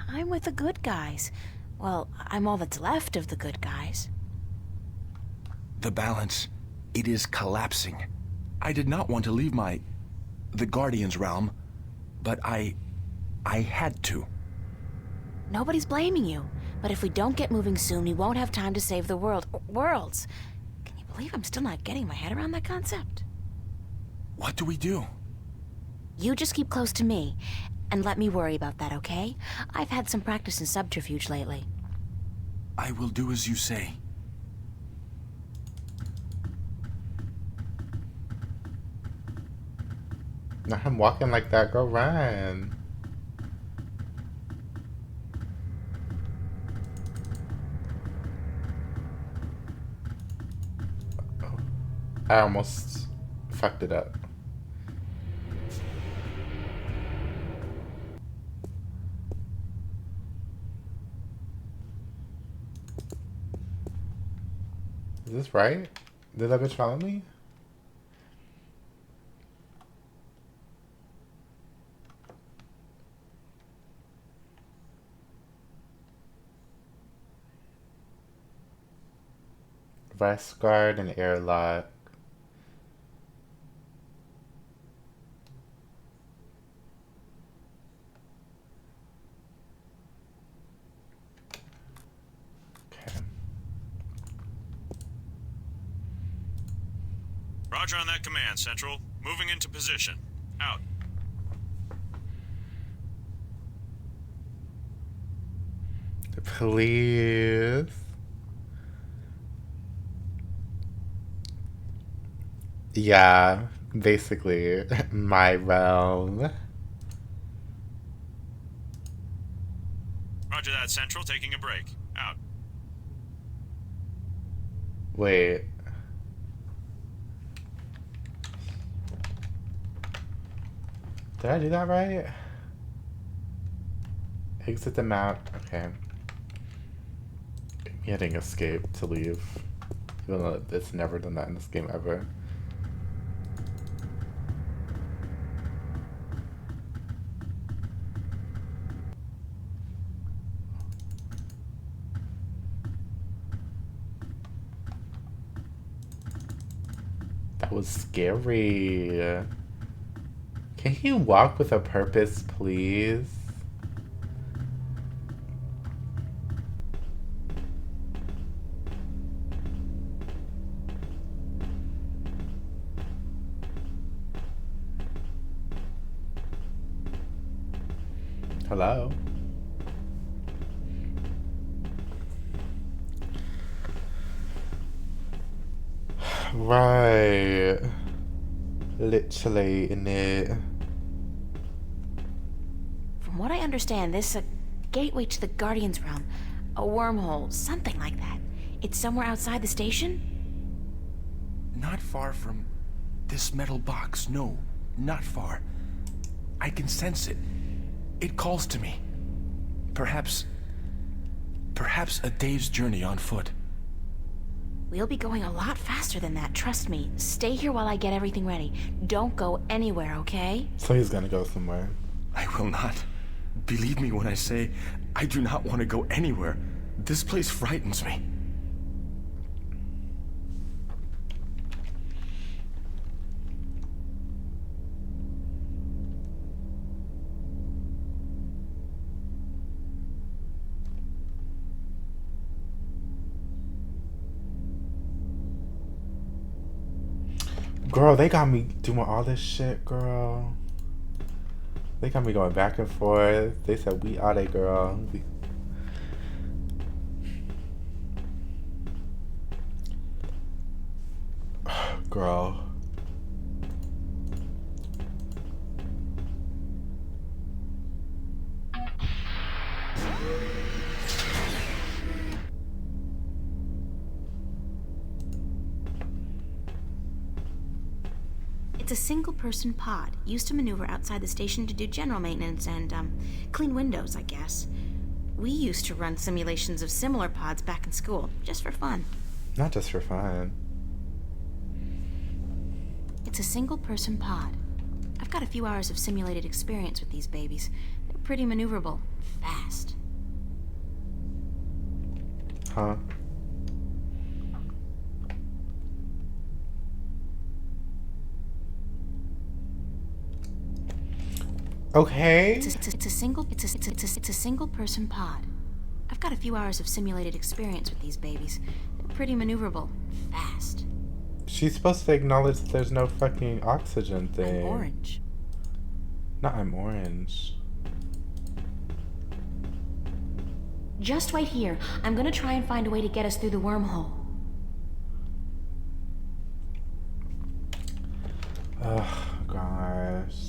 I'm with the good guys. Well, I'm all that's left of the good guys. The balance, it is collapsing. I did not want to leave the Guardian's realm, but I had to. Nobody's blaming you, but if we don't get moving soon, we won't have time to save the world. Worlds. Can you believe I'm still not getting my head around that concept? What do we do? You just keep close to me, and let me worry about that, okay? I've had some practice in subterfuge lately. I will do as you say. Now I'm walking like that. Go run. Oh, I almost fucked it up. Is this right? Did that bitch follow me? Vice guard and airlock. Okay. Roger on that command, Central. Moving into position. Out. Please. Yeah, basically, my realm. Roger that, Central. Taking a break. Out. Wait. Did I do that right? Exit the map. Okay. Hitting escape to leave. Even though it's never done that in this game ever. That was scary. Can you walk with a purpose, please? Hello? Right. Literally in it. From what I understand, this is a gateway to the Guardian's realm. A wormhole, something like that. It's somewhere outside the station? Not far from this metal box. No, not far. I can sense it. It calls to me. Perhaps a day's journey on foot. We'll be going a lot faster than that, trust me. Stay here while I get everything ready. Don't go anywhere, okay? So he's gonna go somewhere. I will not. Believe me when I say I do not want to go anywhere. This place frightens me. Girl, they got me doing all this shit, girl. They got me going back and forth. They said, we are they, girl. Girl. It's a single-person pod, used to maneuver outside the station to do general maintenance and, clean windows, I guess. We used to run simulations of similar pods back in school, just for fun. Not just for fun. It's a single-person pod. I've got a few hours of simulated experience with these babies. They're pretty maneuverable. Fast. Huh? Okay. It's a single person pod. I've got a few hours of simulated experience with these babies. They're pretty maneuverable. Fast. She's supposed to acknowledge that there's no fucking oxygen thing. I'm orange. Not I'm orange. Just wait here. I'm gonna try and find a way to get us through the wormhole. Oh, gosh.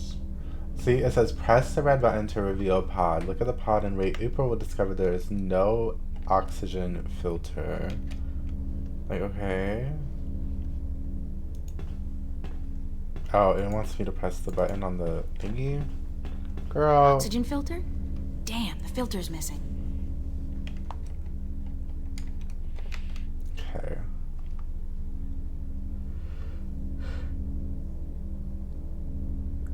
See, it says press the red button to reveal pod. Look at the pod and wait. April will discover there is no oxygen filter. Like, okay. Oh, it wants me to press the button on the thingy? Girl. Oxygen filter? Damn, the filter's missing. Okay.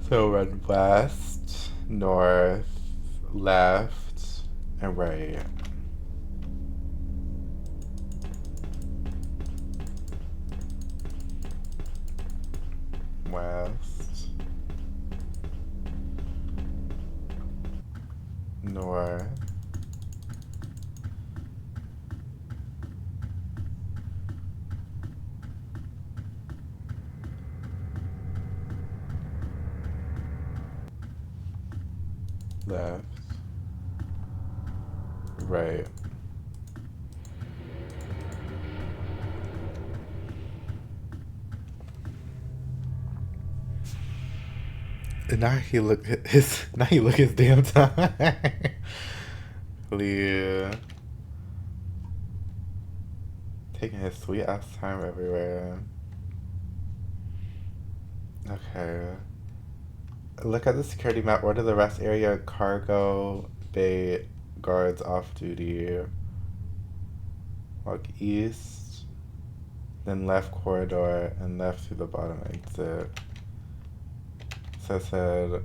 So run west, north, left, and right. West, north, left, right. And now he look his damn time. Leah. Taking his sweet ass time everywhere. Okay. Look at the security map. Order the rest area cargo bay guards off duty. Walk east, then left corridor, and left through the bottom exit. So it said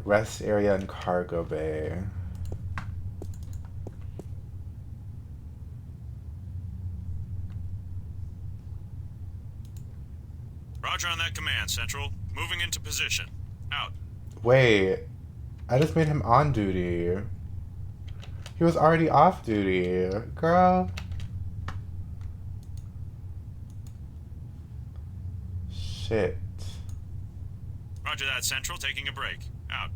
rest area and cargo bay. Roger on that command, Central. Moving into position. Out. Wait, I just made him on duty. He was already off duty, girl. Shit. Roger that, Central. Taking a break. Out.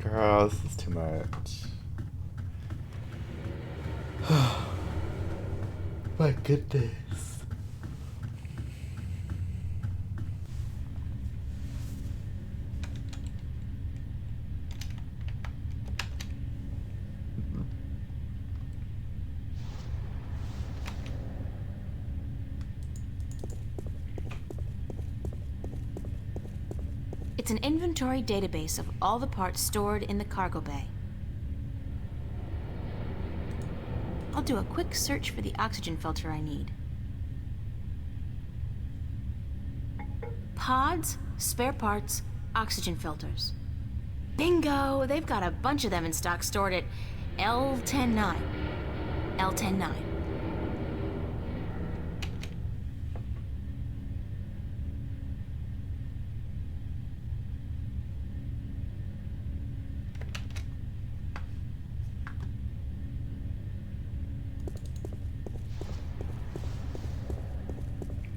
Girl, this is too much. My goodness. It's an inventory database of all the parts stored in the cargo bay. I'll do a quick search for the oxygen filter I need. Pods, spare parts, oxygen filters. Bingo! They've got a bunch of them in stock stored at L109. L109.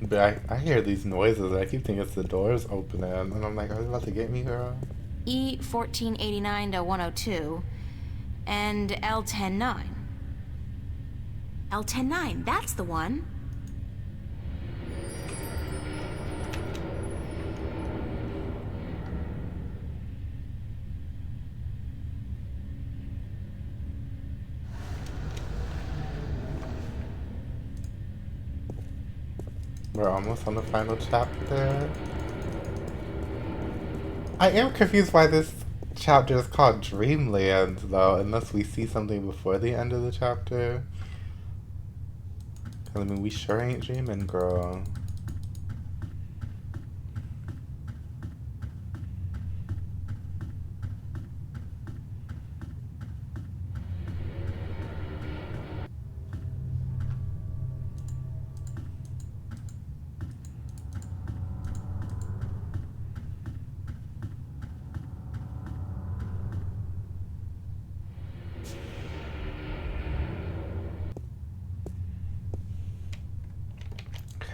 But I hear these noises. I keep thinking it's the doors opening, and I'm like, are they about to get me, girl? E1489-102 and L109. L109, that's the one. We're almost on the final chapter. I am confused why this chapter is called Dreamland, though, unless we see something before the end of the chapter. I mean, we sure ain't dreaming, girl.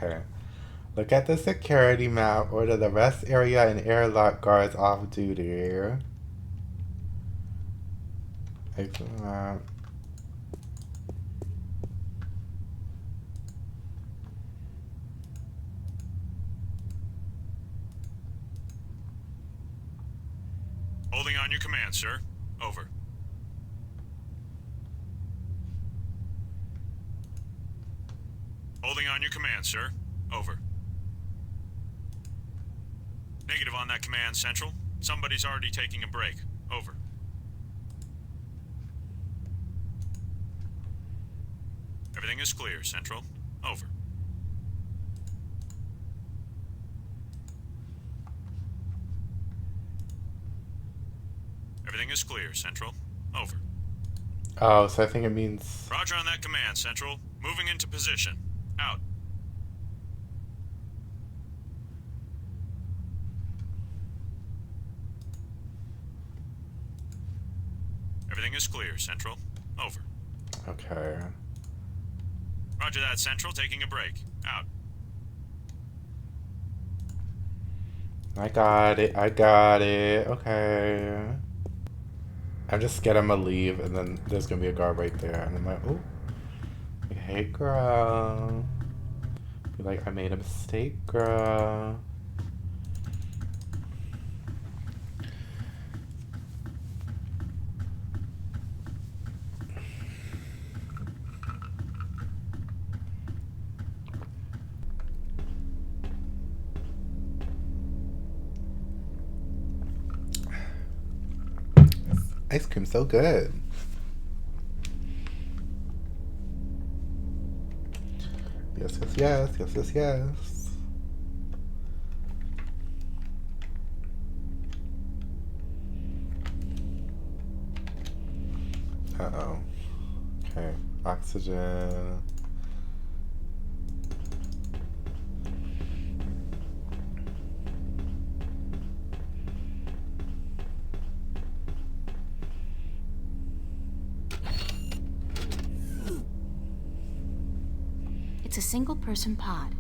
Okay. Look at the security map. Order the rest area and airlock guards off duty. Excellent. Holding on your command, sir. Over. Holding on your command, sir. Over. Negative on that command, Central. Somebody's already taking a break. Over. Everything is clear, Central. Over. Everything is clear, Central. Over. Oh, so I think it means... Roger on that command, Central. Moving into position. Out. Everything is clear, Central. Over. Okay. Roger that, Central. Taking a break. Out. I got it. I got it. Okay. I'm just scared I'm gonna leave and then there's gonna be a guard right there. And I'm like, oh. Hey, girl. Be like, I made a mistake, girl. Ice cream's so good. Yes, yes, yes, yes, yes, yes. Uh-oh. Okay, oxygen. It's a single-person pod.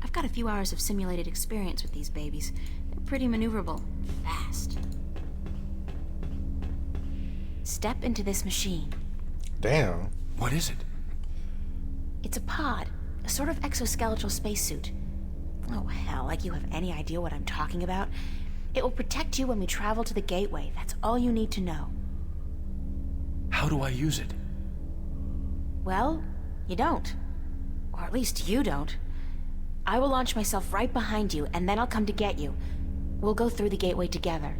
I've got a few hours of simulated experience with these babies. They're pretty maneuverable. Fast. Step into this machine. Damn. What is it? It's a pod. A sort of exoskeletal spacesuit. Oh, hell, like you have any idea what I'm talking about. It will protect you when we travel to the gateway. That's all you need to know. How do I use it? Well, you don't. Or at least you don't. I will launch myself right behind you, and then I'll come to get you. We'll go through the gateway together.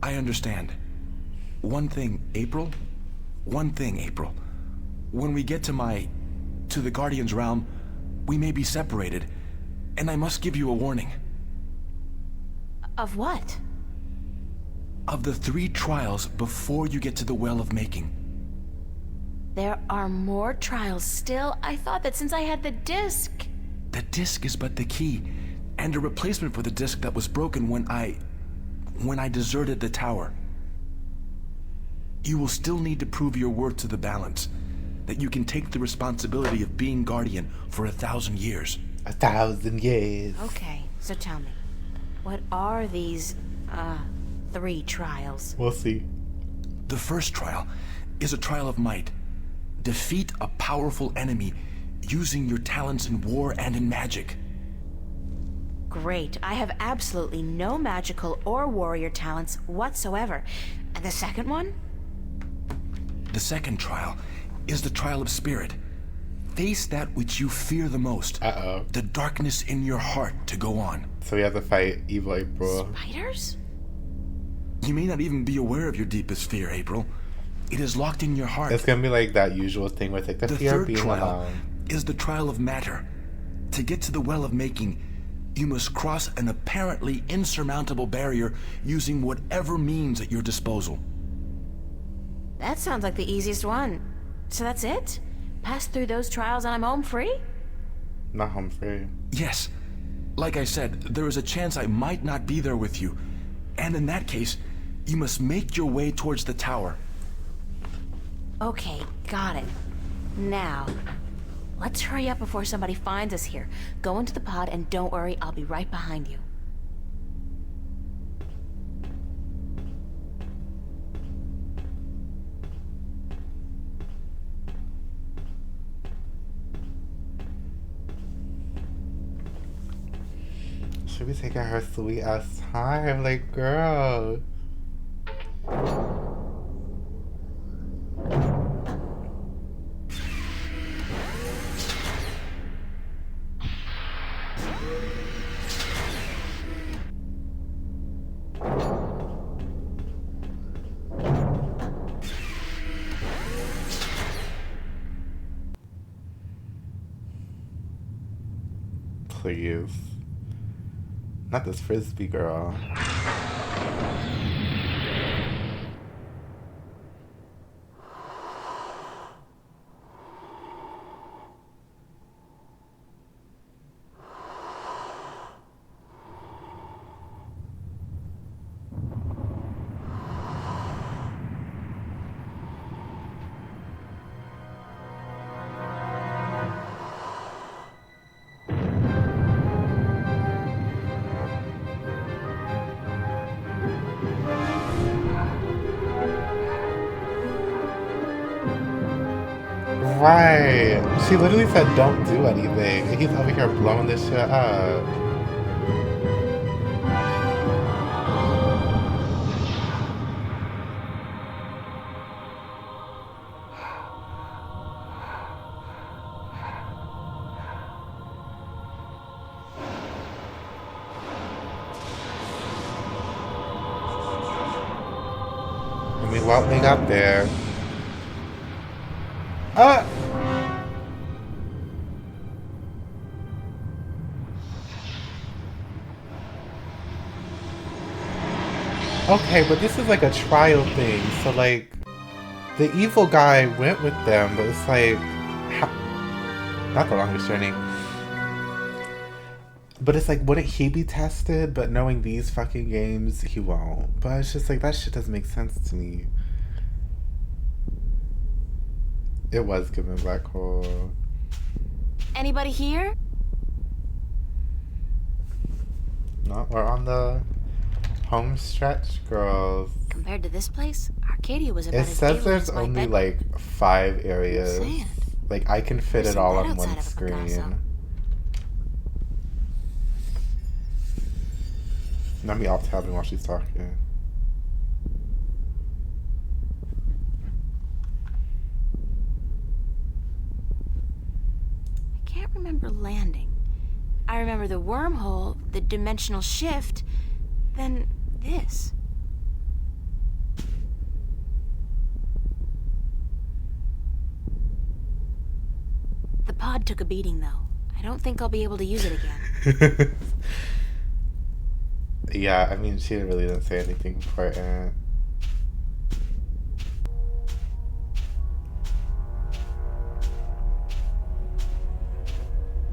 I understand. One thing, April. When we get to the Guardian's realm, we may be separated, and I must give you a warning. Of what? Of the 3 trials before you get to the Well of Making. There are more trials still? I thought that since I had the disc... The disc is but the key, and a replacement for the disc that was broken when I deserted the tower. You will still need to prove your worth to the Balance, that you can take the responsibility of being Guardian for 1,000 years. 1,000 years. Okay, so tell me, what are these, 3 trials? We'll see. The first trial is a trial of might. Defeat a powerful enemy using your talents in war and in magic. Great. I have absolutely no magical or warrior talents whatsoever. And the second one? The second trial is the trial of spirit. Face that which you fear the most. Uh-oh. The darkness in your heart to go on. So we have to fight evil April. Spiders? You may not even be aware of your deepest fear, April. It is locked in your heart. It's gonna be like that usual thing with like the fear of third being trial alone. is the trial of matter. To get to the Well of Making, you must cross an apparently insurmountable barrier using whatever means at your disposal. That sounds like the easiest one. So that's it? Pass through those trials and I'm home free? Not home free. Yes. Like I said, there is a chance I might not be there with you. And in that case, you must make your way towards the tower. Okay, got it. Now, let's hurry up before somebody finds us here. Go into the pod and don't worry, I'll be right behind you. Should be taking her sweet ass time, like, girl. Please. Not this frisbee girl. Right. She literally said don't do anything. And he's over here blowing this shit up. I mean, what we got there? Okay, but this is like a trial thing, so like, the evil guy went with them, but it's like, not the longest journey. But it's like, wouldn't he be tested? But knowing these fucking games, he won't. But it's just like, that shit doesn't make sense to me. It was given black hole. Anybody here? No, we're on the home stretch, girls. Compared to this place, Arcadia was about It as says alien there's as my only bedroom. like 5 areas. Sand. Like I can fit There's it all some on bed one outside of a Picasso. screen. Let me off tabbing while she's talking. I can't remember landing. I remember the wormhole, the dimensional shift, then this. The pod took a beating, though. I don't think I'll be able to use it again. Yeah, I mean, she really didn't say anything important.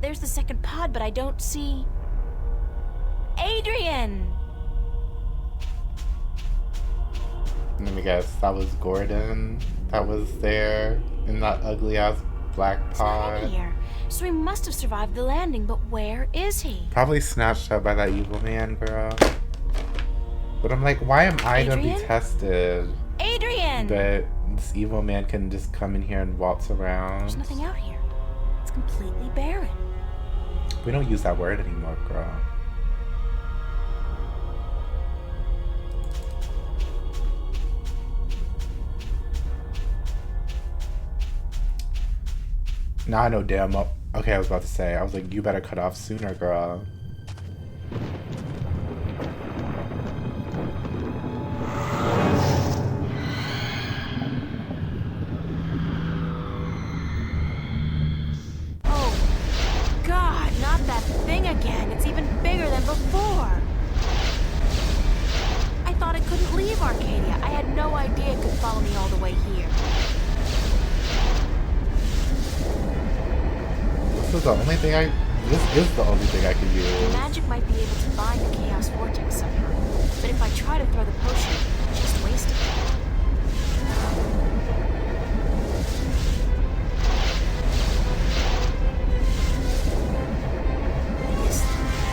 There's the second pod, but I don't see... Adrian! Let me guess, that was Gordon that was there in that ugly-ass black He's not in pod. here. So he must have survived the landing, but where is he? Probably snatched up by that evil man, girl. But I'm like, why am I gonna be Adrian? tested? Adrian! That this evil man can just come in here and waltz around. There's nothing out here. It's completely barren. We don't use that word anymore, girl. Now I know damn well. Okay, I was about to say. I was like, you better cut off sooner, girl. Oh, God, not that thing again. It's even bigger than before. I thought it couldn't leave Arcadia. I had no idea it could follow me all the way here. This is the only thing This is the only thing I can use. Magic might be able to bind the Chaos Vortex somehow, but if I try to throw the potion, it's just wasted. This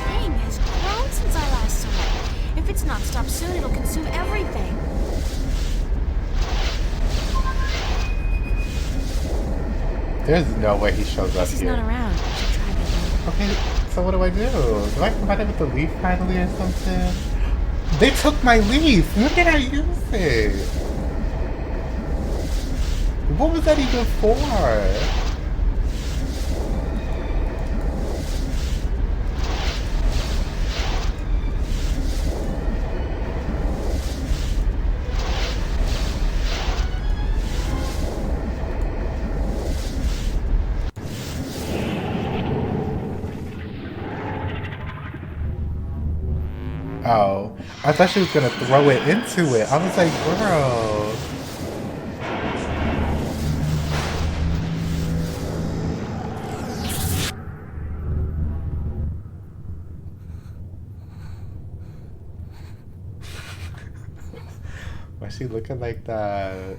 thing has grown since I last saw it. If it's not stopped soon, it'll consume everything. There's no way he shows up He's here. not around. I should try that. Okay, so what do I do? Do I combine it with the leaf finally or something? They took my leaf! When did I use it? What was that even for? Oh, I thought she was gonna throw it into it. I was like, girl. Why is she looking like that?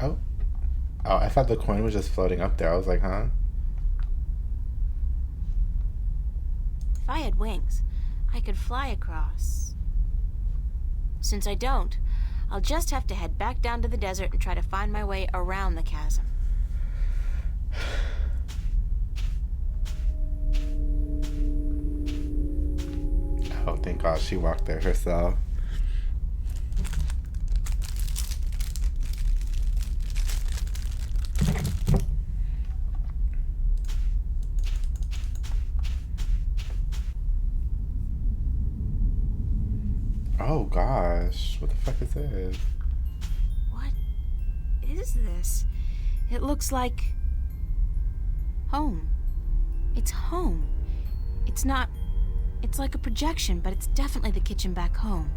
Oh. Oh, I thought the coin was just floating up there. I was like, huh? If I had wings, I could fly across. Since I don't, I'll just have to head back down to the desert and try to find my way around the chasm. Oh, thank God she walked there herself. Oh gosh, what the fuck is this? What is this? It looks like home. It's home. It's not... It's like a projection, but it's definitely the kitchen back home.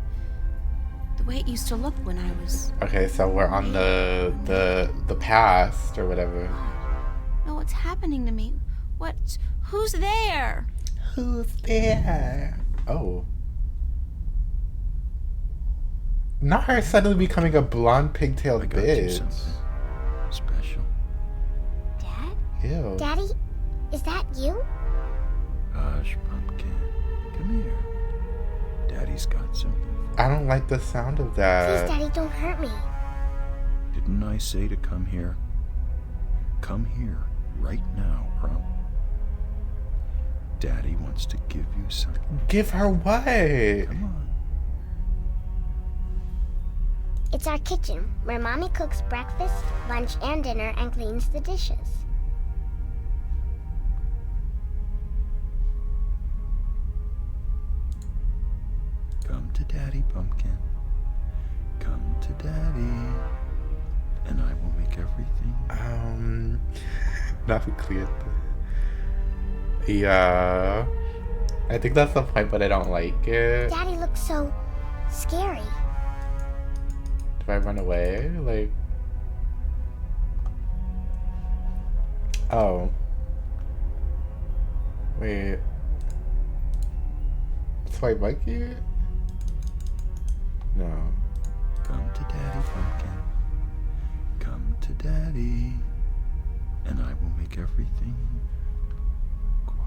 The way it used to look when I was... Okay, so we're on the past or whatever. No, what's happening to me? Who's there? Who's there? Oh. Not her suddenly becoming a blonde pigtailed I got you bitch. something special. Dad? Ew. Daddy? Is that you? Hush, pumpkin. Come here. Daddy's got something. I don't like the sound of Please, that. Daddy, don't hurt me. Didn't I say to come here? Come here right now, Earl. Daddy wants to give you something. Give her what? Come on. It's our kitchen, where Mommy cooks breakfast, lunch, and dinner and cleans the dishes. Come to Daddy, Pumpkin. Come to Daddy. And I will make everything. Not clear. Yeah. I think that's the point, but I don't like it. Daddy looks so scary. Do I run away? Like... Oh. Wait. Toy monkey? No. Come to Daddy, Pumpkin. Come to Daddy. And I will make everything quiet.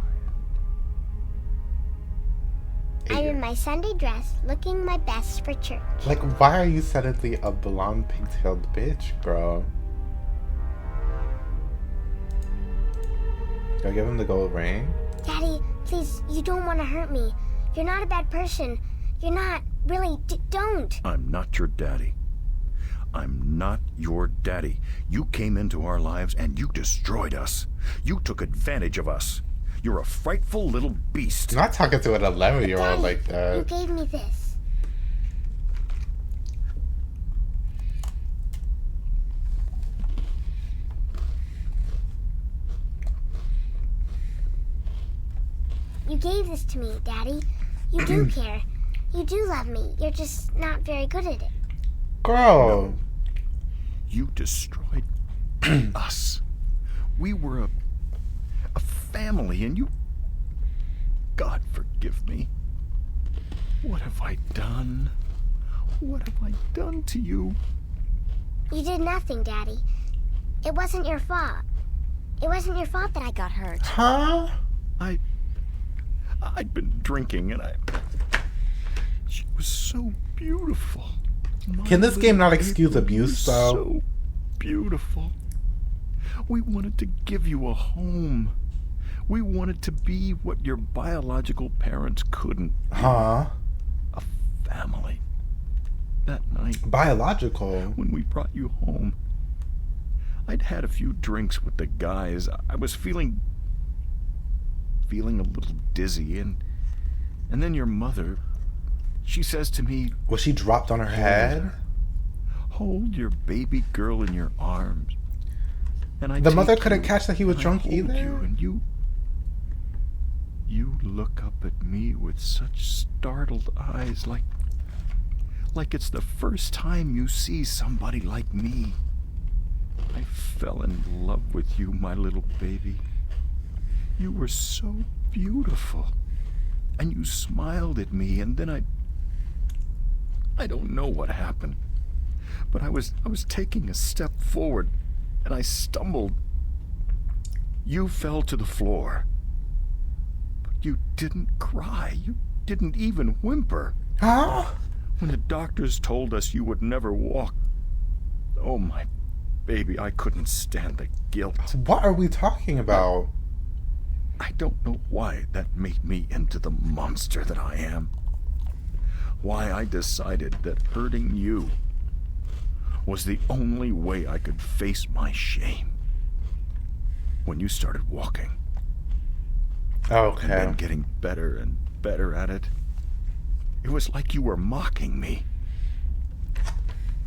I'm in my Sunday dress, looking my best for church. Like, why are you suddenly a blonde pigtailed bitch, girl? Do I give him the gold ring? Daddy, please, you don't want to hurt me. You're not a bad person. You're not. Really, don't. I'm not your daddy. I'm not your daddy. You came into our lives and you destroyed us. You took advantage of us. You're a frightful little beast. I'm not talking to an 11-year-old Daddy, like that. You gave me this. You gave this to me, Daddy. You do care. You do love me. You're just not very good at it. Girl. No. You destroyed us. We were a family, and you... God forgive me. What have I done? What have I done to you? You did nothing, Daddy. It wasn't your fault. It wasn't your fault that I got hurt. Huh? I'd been drinking, and she was so beautiful. Can this game not excuse abuse, though? So beautiful. We wanted to give you a home. We wanted to be what your biological parents couldn't. Huh? A family. That night. Biological? When we brought you home. I'd had a few drinks with the guys. I was feeling a little dizzy, and then your mother, she says to me... Was she dropped on her head? Hold your baby girl in your arms. And the mother couldn't catch that he was drunk either? You look up at me with such startled eyes, like it's the first time you see somebody like me. I fell in love with you, my little baby. You were so beautiful. And you smiled at me, and then I don't know what happened. But I was taking a step forward, and I stumbled. You fell to the floor. But you didn't cry. You didn't even whimper. Huh? When the doctors told us you would never walk, oh, my baby, I couldn't stand the guilt. What are we talking about? I don't know why that made me into the monster that I am. Why I decided that hurting you was the only way I could face my shame. When you started walking. Okay. And then getting better and better at it. It was like you were mocking me.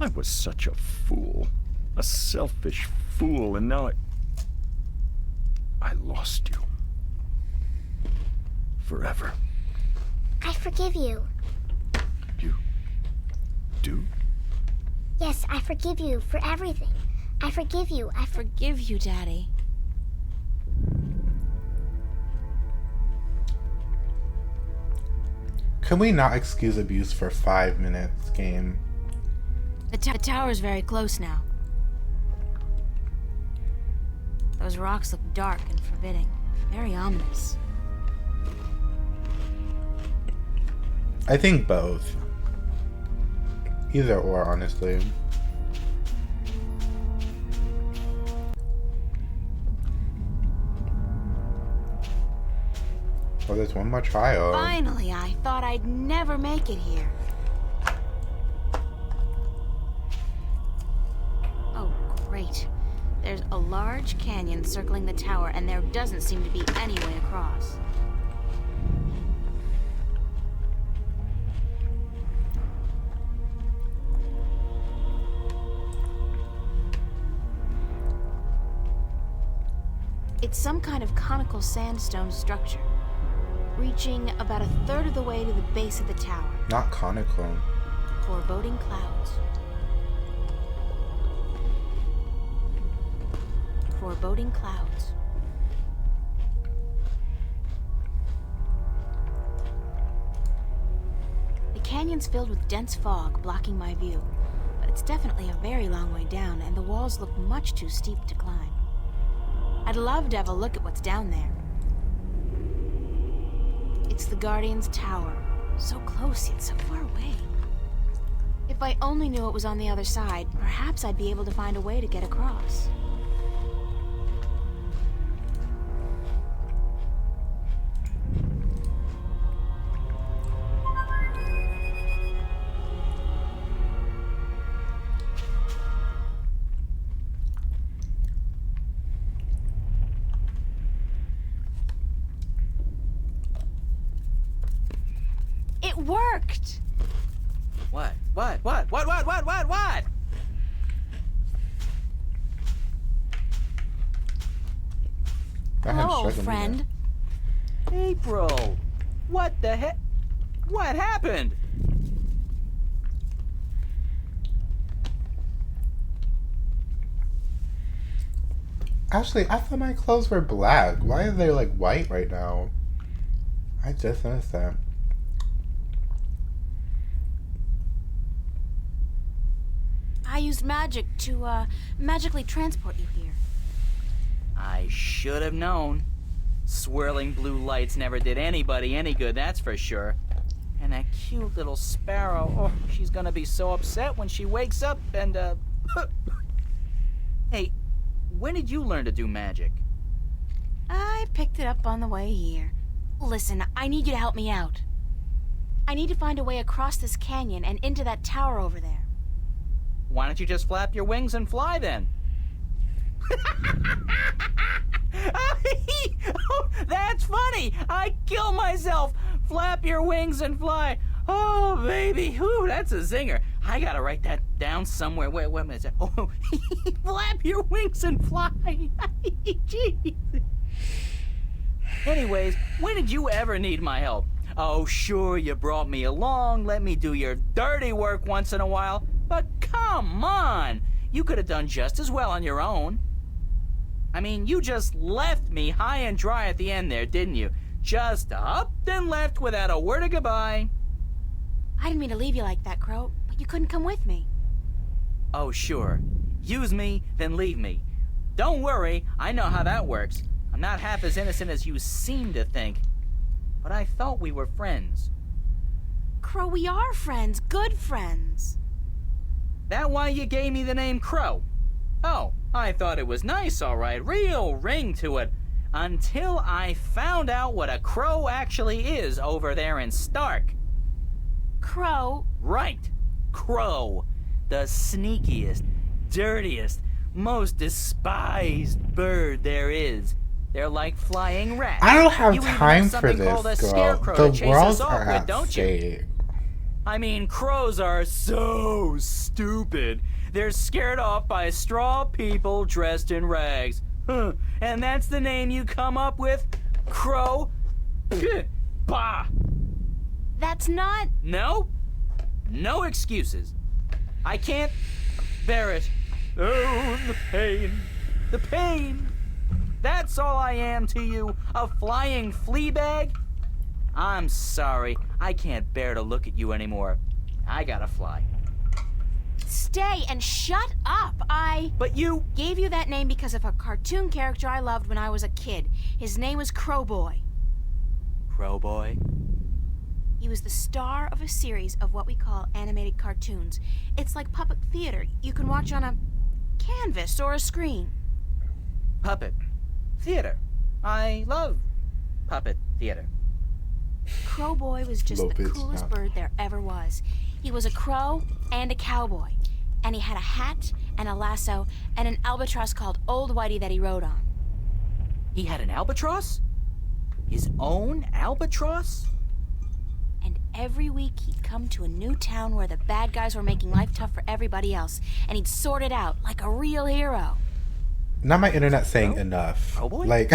I was such a fool. A selfish fool, and now I lost you. Forever. I forgive you. You do? Yes, I forgive you for everything. I forgive you. I forgive you, Daddy. Can we not excuse abuse for 5 minutes, game? The tower's very close now. Those rocks look dark and forbidding. Very ominous. I think both. Either or, honestly. Oh, there's one more trial. Finally, I thought I'd never make it here. Great. There's a large canyon circling the tower, and there doesn't seem to be any way across. It's some kind of conical sandstone structure, reaching about a third of the way to the base of the tower. Not conical. Foreboding clouds. Foreboding clouds. The canyon's filled with dense fog, blocking my view, but it's definitely a very long way down, and the walls look much too steep to climb. I'd love to have a look at what's down there. It's the Guardian's Tower. So close, yet so far away. If I only knew it was on the other side, perhaps I'd be able to find a way to get across. It worked! What? What? Hello, friend. April! What the heck? What happened? Actually, I thought my clothes were black. Why are they like white right now? I just noticed that. I used magic to, magically transport you here. I should have known. Swirling blue lights never did anybody any good, that's for sure. And that cute little sparrow, oh, she's gonna be so upset when she wakes up and, Hey, when did you learn to do magic? I picked it up on the way here. Listen, I need you to help me out. I need to find a way across this canyon and into that tower over there. Why don't you just flap your wings and fly then? Oh, that's funny! I kill myself! Flap your wings and fly! Oh, baby! Ooh, that's a zinger. I gotta write that down somewhere. Wait a minute. Oh, flap your wings and fly! Jeez. Anyways, when did you ever need my help? Oh, sure, you brought me along, let me do your dirty work once in a while. But come on! You could have done just as well on your own. I mean, you just left me high and dry at the end there, didn't you? Just up and left without a word of goodbye. I didn't mean to leave you like that, Crow, but you couldn't come with me. Oh, sure. Use me, then leave me. Don't worry, I know how that works. I'm not half as innocent as you seem to think. But I thought we were friends. Crow, we are friends. Good friends. That why you gave me the name Crow? Oh, I thought it was nice, all right. Real ring to it. Until I found out what a crow actually is over there in Stark. Crow? Right. Crow. The sneakiest, dirtiest, most despised bird there is. They're like flying rats. I don't have time for this, girl. The worlds are at stake. I mean, crows are so stupid. They're scared off by straw people dressed in rags. Huh. And that's the name you come up with? Crow? Bah! That's not... No? No excuses. I can't bear it. Oh, the pain. The pain. That's all I am to you, a flying flea bag? I'm sorry, I can't bear to look at you anymore. I gotta fly. Stay and shut up. But you... gave you that name because of a cartoon character I loved when I was a kid. His name was Crowboy. Crowboy? He was the star of a series of what we call animated cartoons. It's like puppet theater. You can watch on a canvas or a screen. Puppet theater. I love puppet theater. Crowboy was just the coolest bird there ever was. He was a crow and a cowboy. And he had a hat and a lasso and an albatross called Old Whitey that he rode on. He had an albatross? His own albatross? And every week he'd come to a new town where the bad guys were making life tough for everybody else, and he'd sort it out like a real hero. Not my internet saying enough. Cowboy? Like...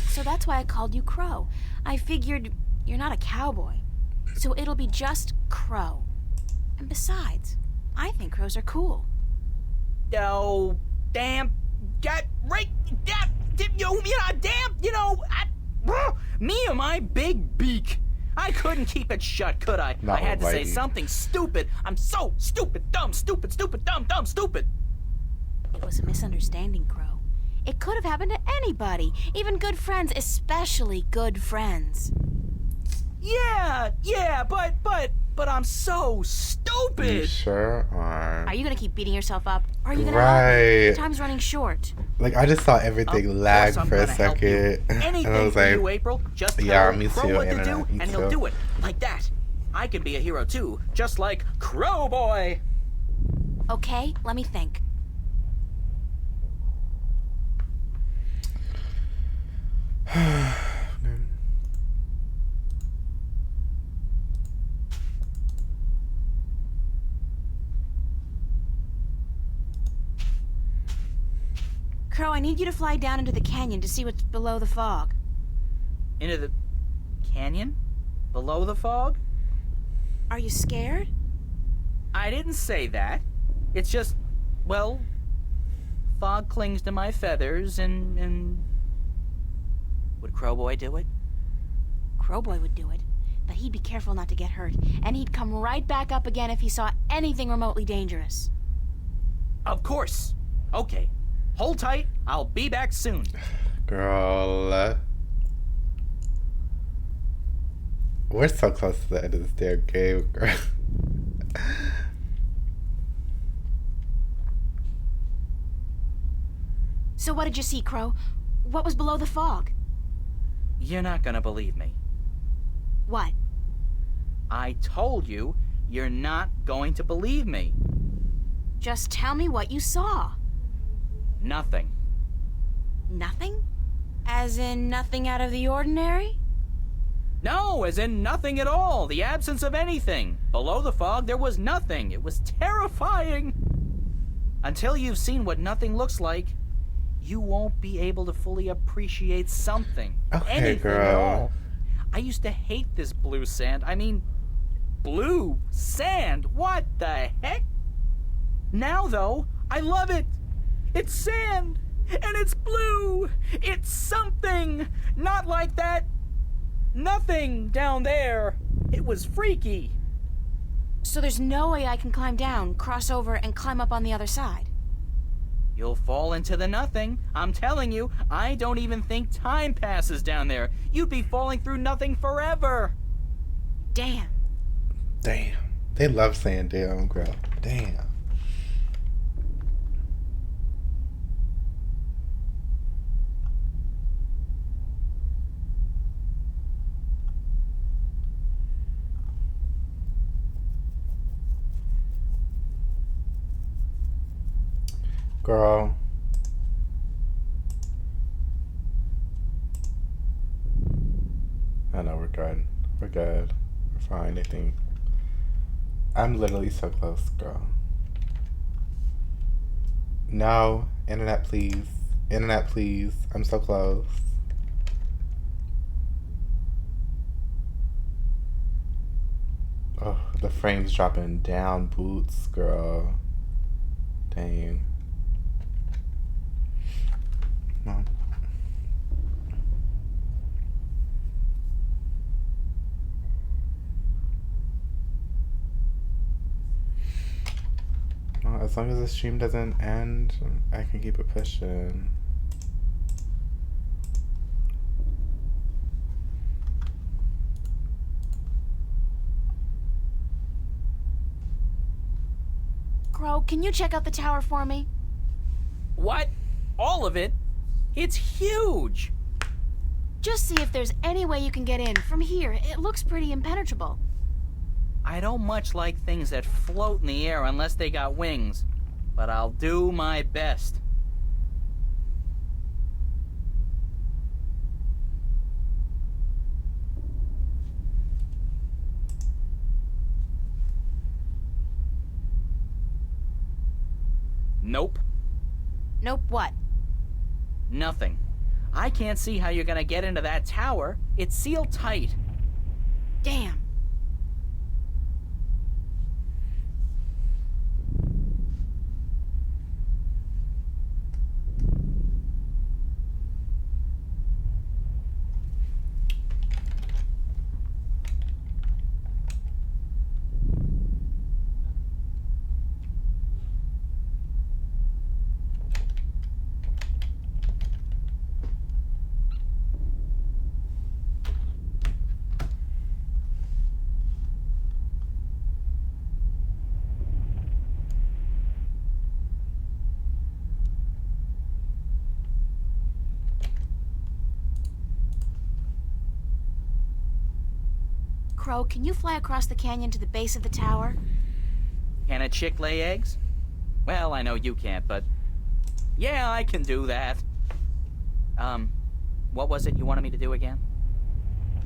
So that's why I called you Crow. I figured you're not a cowboy, so it'll be just Crow. And besides, I think crows are cool. Oh, damn. Got right. Damn, me and my big beak. I couldn't keep it shut, could I? Not I had to say Whitey. something stupid. I'm so stupid, dumb, stupid, dumb, stupid. It was a misunderstanding, Crow. It could have happened to anybody, even good friends, especially good friends. Yeah, but I'm so stupid. You sure are. Are you gonna keep beating yourself up? Or are you gonna Right. help me? Time's running short. Like, I just saw everything lag I'm for a gonna help you. second. Anything And I was for like, you, April. Just yeah, tell me Crow too, what to Internet, do, me and he'll too. do it like that. I can be a hero too, just like Crow Boy. Okay, let me think. Crow, I need you to fly down into the canyon to see what's below the fog. Into the canyon? Below the fog? Are you scared? I didn't say that. It's just, well, fog clings to my feathers and... Would Crowboy do it? Crowboy would do it, but he'd be careful not to get hurt, and he'd come right back up again if he saw anything remotely dangerous. Of course. Okay. Hold tight. I'll be back soon. Girl. We're so close to the end of this damn game, girl. So what did you see, Crow? What was below the fog? You're not gonna believe me. What? I told you, you're not going to believe me. Just tell me what you saw. Nothing. Nothing? As in nothing out of the ordinary? No, as in nothing at all. The absence of anything. Below the fog, there was nothing. It was terrifying. Until you've seen what nothing looks like, you won't be able to fully appreciate something. Okay, anything at girl. all. I used to hate this blue sand. I mean, blue sand. What the heck? Now, though, I love it. It's sand, and it's blue. It's something. Not like that nothing down there. It was freaky. So there's no way I can climb down, cross over, and climb up on the other side? You'll fall into the nothing. I'm telling you, I don't even think time passes down there. You'd be falling through nothing forever. Damn. Damn. They love saying damn, girl. Damn. Girl. I know, we're good. We're good. We're fine, I think. I'm literally so close, girl. No. Internet, please. Internet, please. I'm so close. Oh, the frame's dropping down. Boots, girl. Dang. No. Well, as long as the stream doesn't end, I can keep it pushing. Crow, can you check out the tower for me? What? All of it? It's huge. Just see if there's any way you can get in from here. It looks pretty impenetrable. I don't much like things that float in the air unless they got wings, but I'll do my best. Nope. Nope, what? Nothing. I can't see how you're gonna get into that tower. It's sealed tight. Damn. Crow, can you fly across the canyon to the base of the tower? Can a chick lay eggs? Well, I know you can't, but... yeah, I can do that. What was it you wanted me to do again?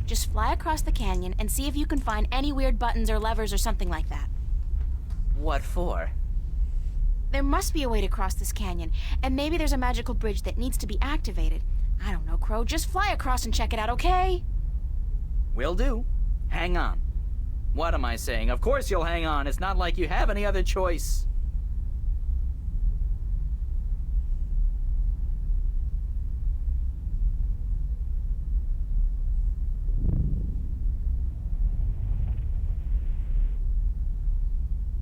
Just fly across the canyon and see if you can find any weird buttons or levers or something like that. What for? There must be a way to cross this canyon, and maybe there's a magical bridge that needs to be activated. I don't know, Crow. Just fly across and check it out, okay? Will do. Hang on. What am I saying? Of course you'll hang on. It's not like you have any other choice.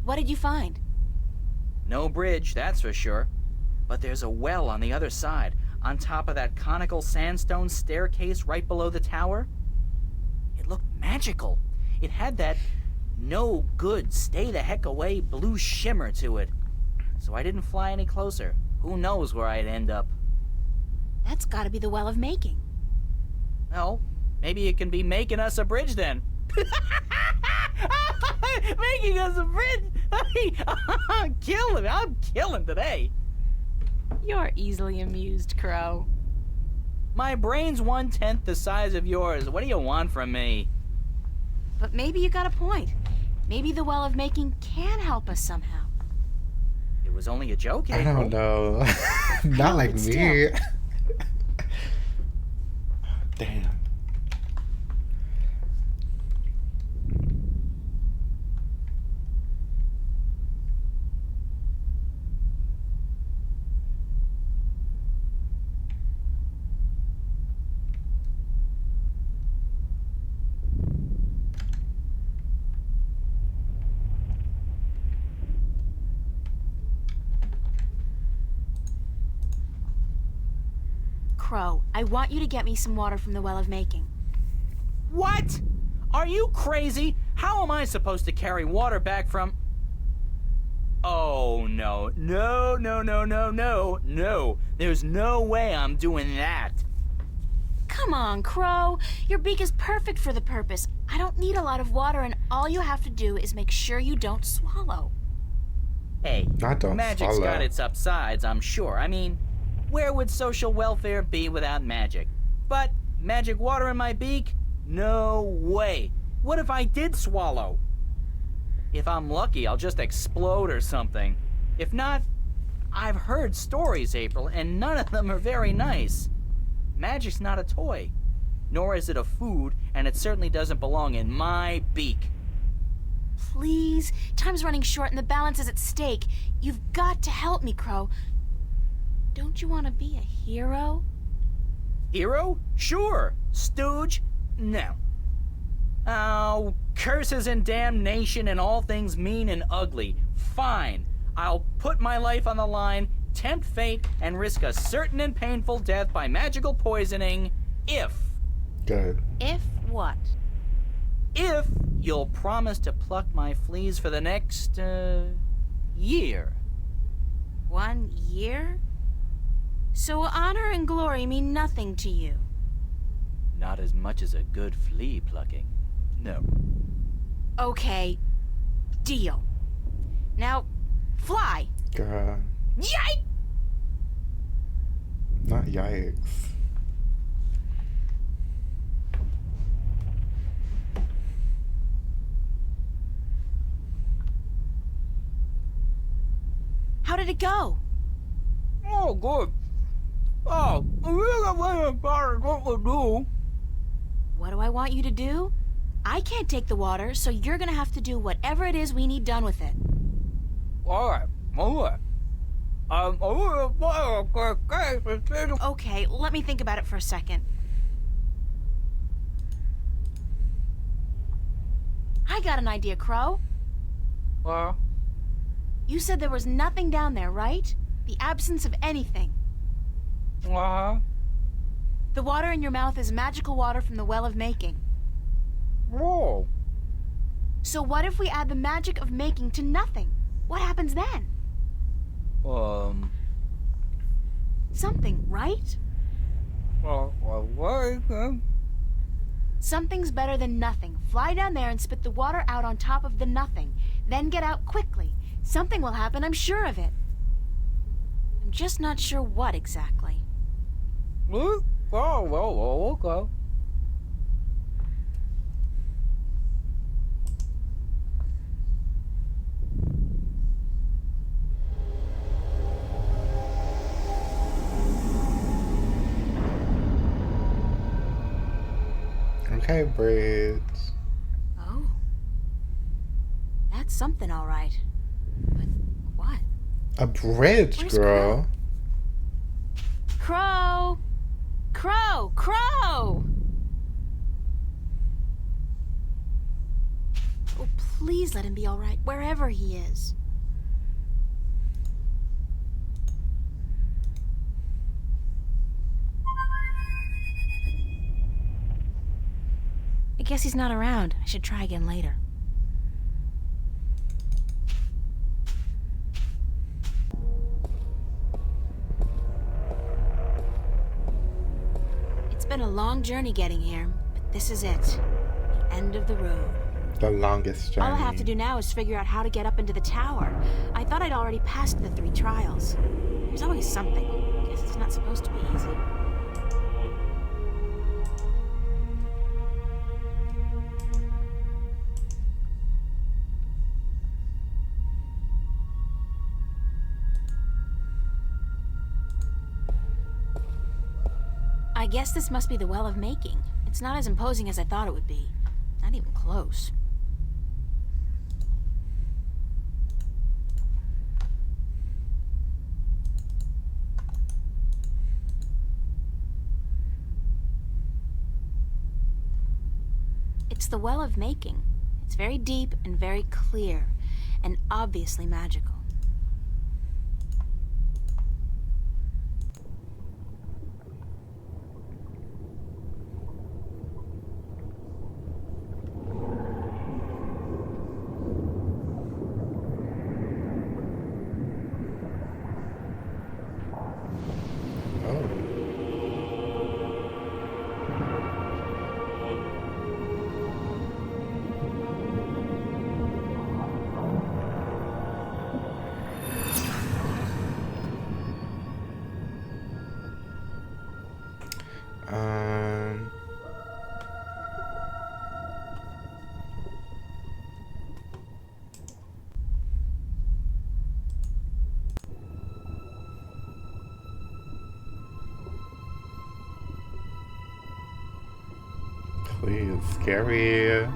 What did you find? No bridge, that's for sure. But there's a well on the other side, on top of that conical sandstone staircase right below the tower. It looked magical. It had that no good, stay the heck away blue shimmer to it. So I didn't fly any closer. Who knows where I'd end up? That's gotta be the Well of Making. No, maybe it can be making us a bridge then. Making us a bridge? I'm killing today. You're easily amused, Crow. My brain's 1/10 the size of yours. What do you want from me? But maybe you got a point. Maybe the Well of Making can help us somehow. It was only a joke, I April. don't know. Not like but me. Damn. Crow, I want you to get me some water from the Well of Making. What? Are you crazy? How am I supposed to carry water back from... Oh, no. No. There's no way I'm doing that. Come on, Crow. Your beak is perfect for the purpose. I don't need a lot of water, and all you have to do is make sure you don't swallow. Hey, Don't magic's swallow. got its upsides, I'm sure. I mean, where would social welfare be without magic? But magic water in my beak? No way. What if I did swallow? If I'm lucky, I'll just explode or something. If not, I've heard stories, April, and none of them are very nice. Magic's not a toy, nor is it a food, and it certainly doesn't belong in my beak. Please, time's running short and the balance is at stake. You've got to help me, Crow. Don't you want to be a hero? Hero? Sure. Stooge? No. Oh, curses and damnation and all things mean and ugly. Fine. I'll put my life on the line, tempt fate, and risk a certain and painful death by magical poisoning if... Good. If what? If you'll promise to pluck my fleas for the next, year. 1 year? So honor and glory mean nothing to you? Not as much as a good flea plucking. No. Okay, Deal. Now, fly. Girl. Yikes! Not yikes. How did it go? Oh, good. Oh, we got what we do. What do I want you to do? I can't take the water, so you're gonna have to do whatever it is we need done with it. Alright. Okay, let me think about it for a second. I got an idea, Crow. You said there was nothing down there, right? The absence of anything. The water in your mouth is magical water from the Well of Making. Whoa. So what if we add the magic of making to nothing? What happens then? Something, right? Something's better than nothing. Fly down there and spit the water out on top of the nothing. Then get out quickly. Something will happen, I'm sure of it. I'm just not sure what exactly. Oh, well, okay. Okay, bridge. Oh. That's something, all right. But what? A bridge, Where's girl. Crow! Crow! Crow! Oh, please let him be all right, wherever he is. I guess he's not around. I should try again later. It's been a long journey getting here, but this is it. The end of the road. The longest journey. All I have to do now is figure out how to get up into the tower. I thought I'd already passed the 3 trials. There's always something. Guess it's not supposed to be easy. I guess this must be the Well of Making. It's not as imposing as I thought it would be. Not even close. It's the Well of Making. It's very deep and very clear, and obviously magical. Please, scary.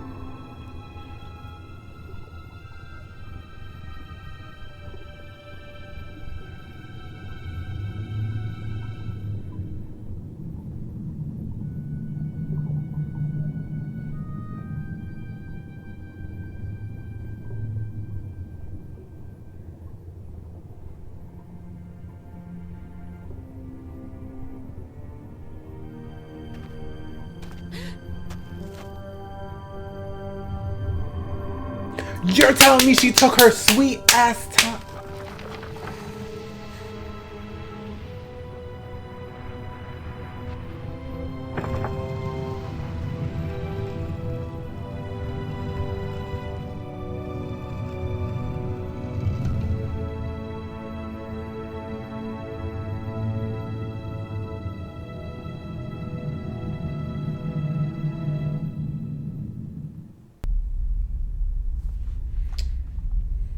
You're telling me she took her sweet ass time?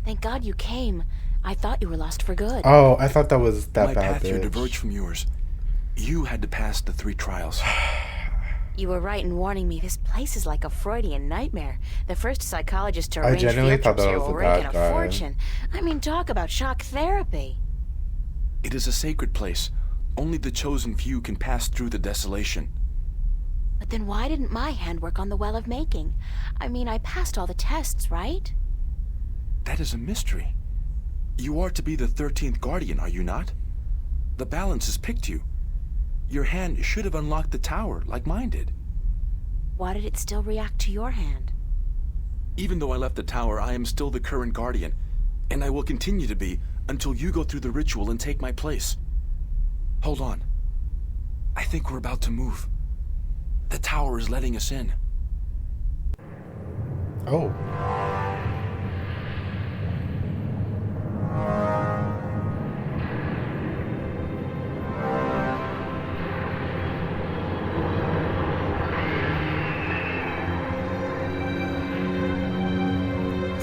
Thank God you came. I thought you were lost for good. Oh, I thought that was that My bad path here bitch. diverged from yours. You had to pass the 3 trials. You were right in warning me. This place is like a Freudian nightmare. The first psychologist to I arrange genuinely field thought trips that here was will a rake in bad a guy. fortune. I mean, talk about shock therapy. It is a sacred place. Only the chosen few can pass through the desolation. But then why didn't my hand work on the Well of Making? I mean, I passed all the tests, right? That is a mystery. You are to be the 13th Guardian, are you not? The balance has picked you. Your hand should have unlocked the tower, like mine did. Why did it still react to your hand? Even though I left the tower, I am still the current Guardian, and I will continue to be until you go through the ritual and take my place. Hold on. I think we're about to move. The tower is letting us in. Oh.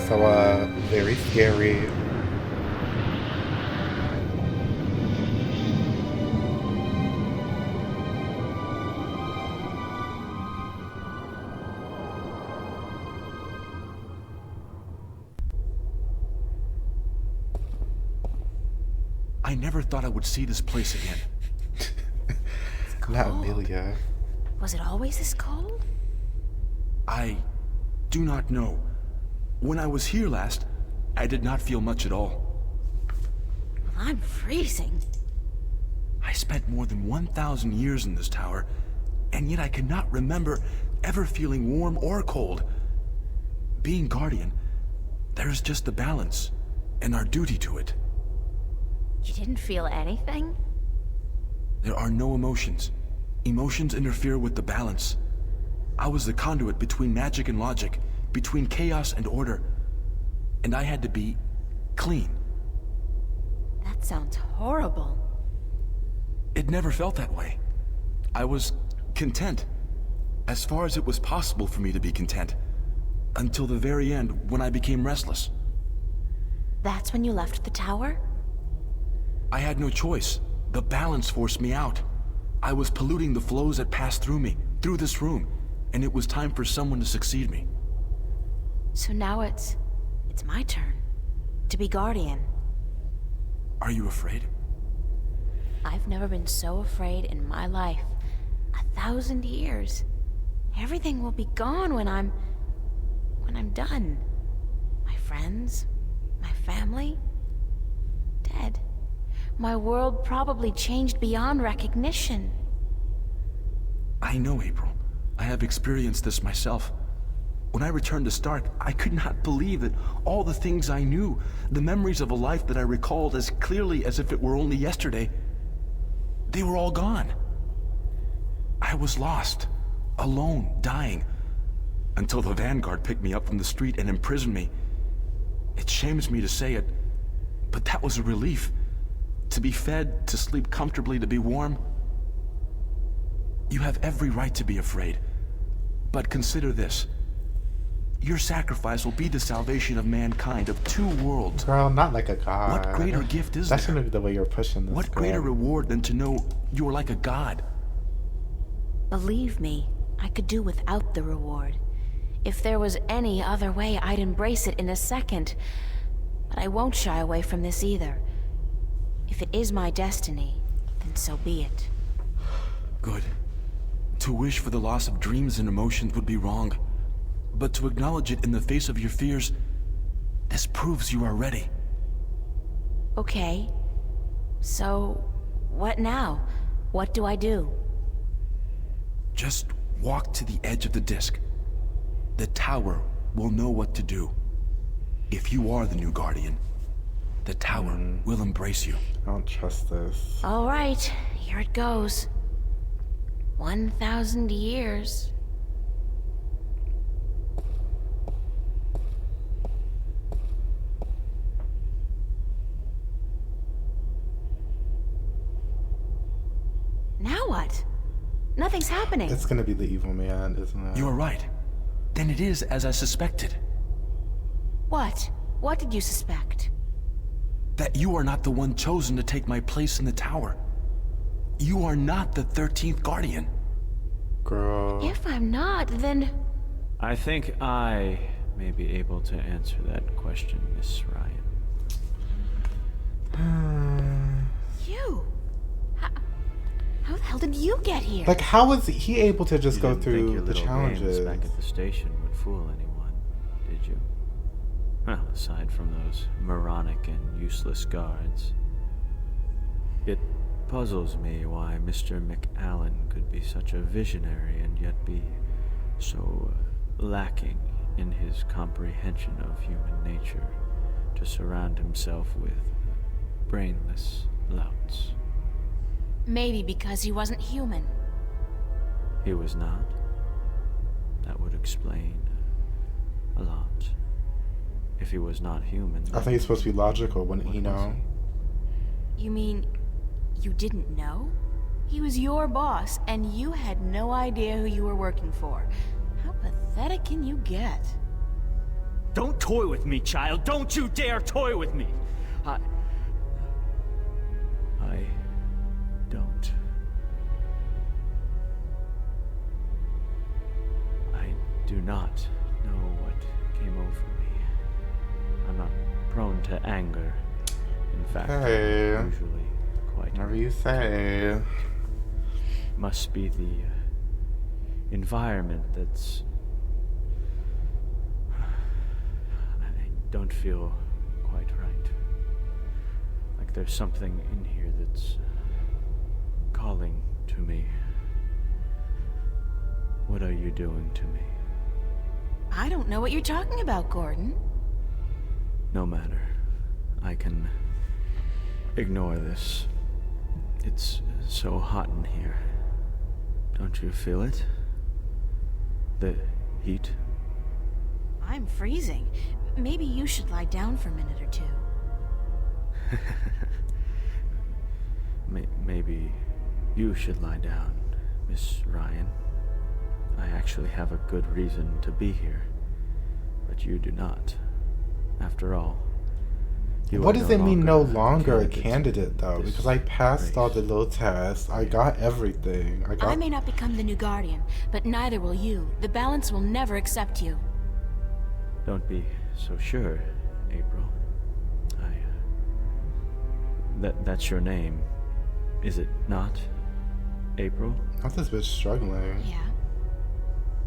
So, very scary. I never thought I would see this place again. Not Amelia. Was it always this cold? I do not know. When I was here last, I did not feel much at all. Well, I'm freezing. I spent more than 1,000 years in this tower, and yet I cannot remember ever feeling warm or cold. Being Guardian, there is just the balance, and our duty to it. You didn't feel anything? There are no emotions. Emotions interfere with the balance. I was the conduit between magic and logic, between chaos and order, and I had to be clean. That sounds horrible. It never felt that way. I was content, as far as it was possible for me to be content, until the very end when I became restless. That's when you left the tower? I had no choice. The balance forced me out. I was polluting the flows that passed through me, through this room, and it was time for someone to succeed me. So now it's my turn to be Guardian. Are you afraid? I've never been so afraid in my life. 1,000 years. Everything will be gone when I'm done. My friends, my family, dead. My world probably changed beyond recognition. I know, April. I have experienced this myself. When I returned to Stark, I could not believe that all the things I knew, the memories of a life that I recalled as clearly as if it were only yesterday, they were all gone. I was lost, alone, dying, until the Vanguard picked me up from the street and imprisoned me. It shames me to say it, but that was a relief. To be fed, to sleep comfortably, to be warm. You have every right to be afraid, but consider this. Your sacrifice will be the salvation of mankind, of 2 worlds. Girl, not like a god. What greater gift is that there? shouldn't be the way you're pushing this. What girl. greater reward than to know you are like a god? Believe me, I could do without the reward. If there was any other way, I'd embrace it in a second. But I won't shy away from this either. If it is my destiny, then so be it. Good. To wish for the loss of dreams and emotions would be wrong. But to acknowledge it in the face of your fears, this proves you are ready. Okay. So, what now? What do I do? Just walk to the edge of the disc. The tower will know what to do. If you are the new Guardian, the tower will embrace you. I don't trust this. All right, here it goes. 1,000 years. Now what? Nothing's happening. It's gonna be the evil man, isn't it? You are right. Then it is as I suspected. What? What did you suspect? That you are not the one chosen to take my place in the tower. You are not the 13th Guardian. Girl. If I'm not, then... I think I may be able to answer that question, Miss Ryan. You? How the hell did you get here? Like, how was he able to just You go didn't think through your the little challenges? games back at the station would fool anyone, did you? Well, aside from those moronic and useless guards. It puzzles me why Mr. McAllen could be such a visionary and yet be so lacking in his comprehension of human nature to surround himself with brainless louts. Maybe because he wasn't human. He was not. That would explain a lot. If he was not human, I think he's supposed to be logical, wouldn't he know? You mean you didn't know? He was your boss, and you had no idea who you were working for. How pathetic can you get? Don't toy with me, child. Don't you dare toy with me. I don't. I do not know what came over me. I'm not prone to anger. In fact, Hey. I'm usually quite... Whatever you say. Must be the environment that's... I don't feel quite right. Like there's something in here that's calling to me. What are you doing to me? I don't know what you're talking about, Gordon. No matter. I can ignore this. It's so hot in here. Don't you feel it? The heat? I'm freezing. Maybe you should lie down for a minute or two. Maybe you should lie down, Miss Ryan. I actually have a good reason to be here, but you do not. After all, What does it mean no longer a candidate, though? Because I passed all the little tests. I got everything. I may not become the new Guardian, but neither will you. The balance will never accept you. Don't be so sure, April. That's your name, is it not, April? Not this bitch struggling. Yeah.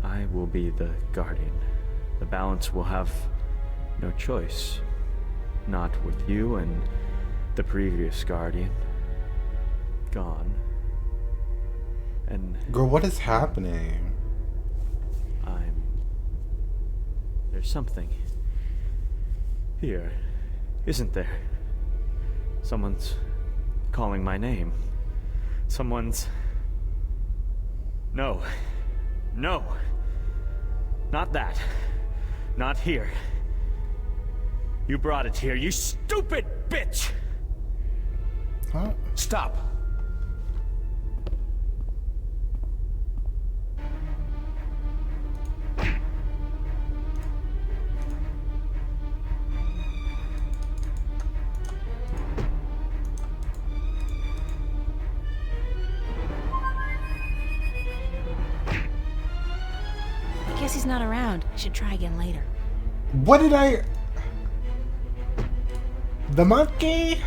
I will be the Guardian. The balance will have no choice. Not with you and the previous Guardian. Gone. And... Girl, what is happening? There's something here, isn't there? Someone's calling my name. Someone's... No. No. Not that. Not here. You brought it here, you stupid bitch! Huh? Stop! I guess he's not around. I should try again later. What did I... The monkey?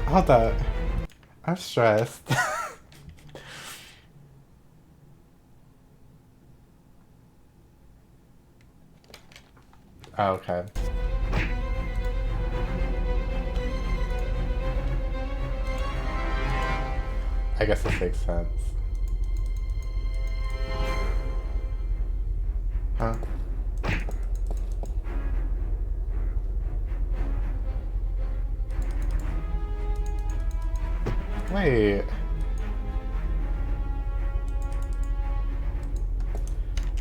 Hold up. I'm stressed. Oh, okay. I guess this makes sense. Huh? Wait.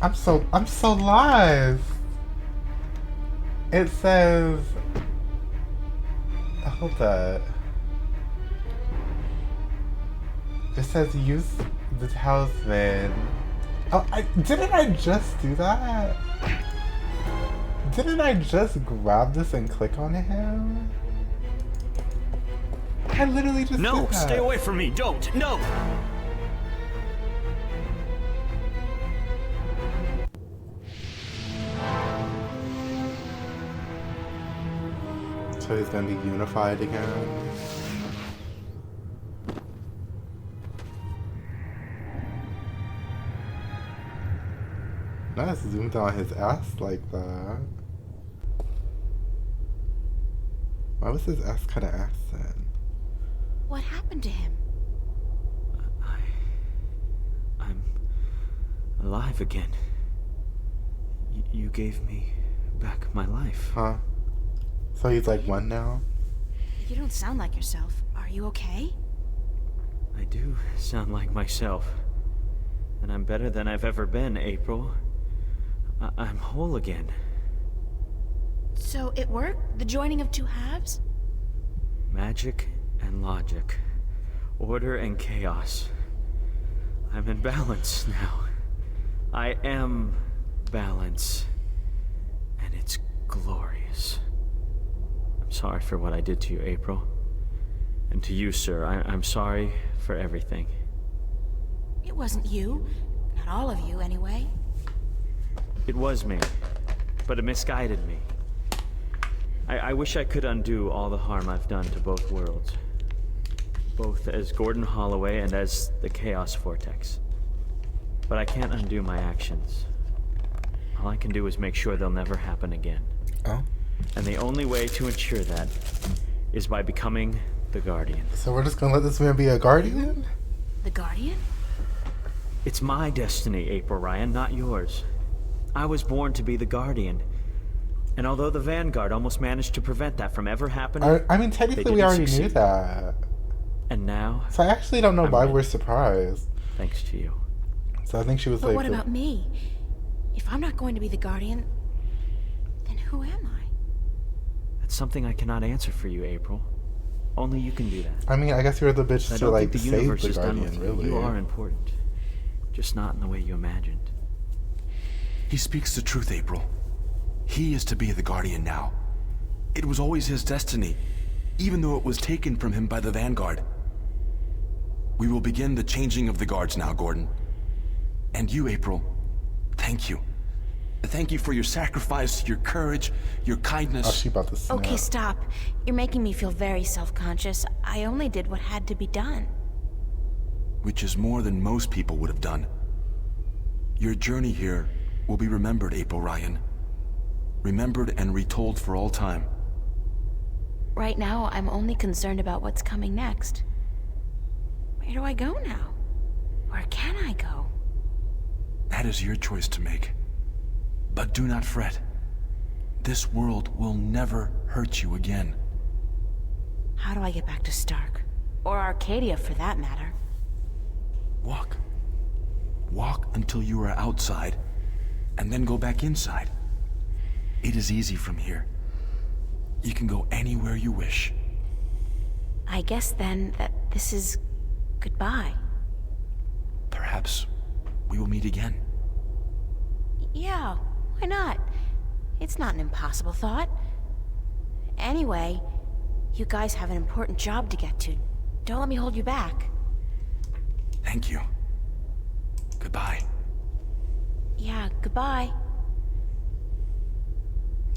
I'm so lost. It says, hold up. It says use the talisman. Oh, didn't I just do that? Didn't I just grab this and click on him? I literally just No, did that. stay away from me. Don't. No. So he's gonna be unified again. Nice, zoomed on his ass like that. Why was his ass kind of accent? What happened to him? I'm alive again. You gave me back my life. Huh? So he's like one now? You don't sound like yourself. Are you okay? I do sound like myself. And I'm better than I've ever been, April. I'm whole again. So it worked? The joining of two halves? Magic and logic. Order and chaos. I'm in balance now. I am balance. And it's glorious. I'm sorry for what I did to you, April. And to you, sir, I'm sorry for everything. It wasn't you. Not all of you, anyway. It was me, but it misguided me. I wish I could undo all the harm I've done to both worlds. Both as Gordon Holloway and as the Chaos Vortex. But I can't undo my actions. All I can do is make sure they'll never happen again. Oh? And the only way to ensure that is by becoming the Guardian. So we're just gonna let this man be a Guardian? The Guardian? It's my destiny, April Ryan, not yours. I was born to be the Guardian. And although the Vanguard almost managed to prevent that from ever happening... I mean, technically we already knew that. And now... So I actually don't know why we're surprised. Thanks to you. So I think she was But like... what about me? If I'm not going to be the Guardian, then who am I? That's something I cannot answer for you, April. Only you can do that. I mean, I guess you're the bitch to, like, the save universe the is done with Guardian, you. really. You are important. Just not in the way you imagined. He speaks the truth, April. He is to be the Guardian now. It was always his destiny, even though it was taken from him by the Vanguard. We will begin the changing of the guards now, Gordon. And you, April, thank you. Thank you for your sacrifice, your courage, your kindness. Oh, she about to snap. Okay, stop. You're making me feel very self-conscious. I only did what had to be done. Which is more than most people would have done. Your journey here will be remembered, April Ryan. Remembered and retold for all time. Right now, I'm only concerned about what's coming next. Where do I go now? Where can I go? That is your choice to make. But do not fret. This world will never hurt you again. How do I get back to Stark? Or Arcadia, for that matter? Walk. Walk until you are outside, and then go back inside. It is easy from here. You can go anywhere you wish. I guess then that this is goodbye. Perhaps we will meet again. Yeah, why not? It's not an impossible thought. Anyway, you guys have an important job to get to. Don't let me hold you back. Thank you. Goodbye. Yeah, goodbye.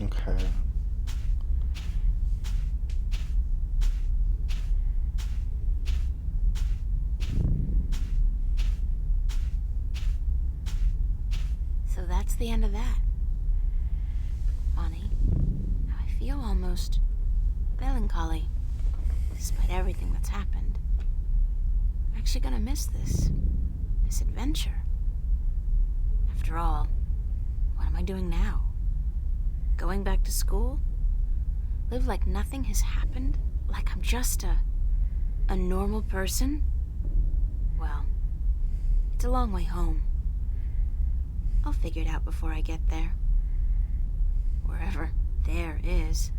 Okay. So that's the end of that. Funny. I feel almost melancholy, despite everything that's happened. I'm actually gonna miss this adventure. After all, what am I doing now? Going back to school? Live like nothing has happened? Like I'm just a normal person? Well, it's a long way home. I'll figure it out before I get there. Wherever there is.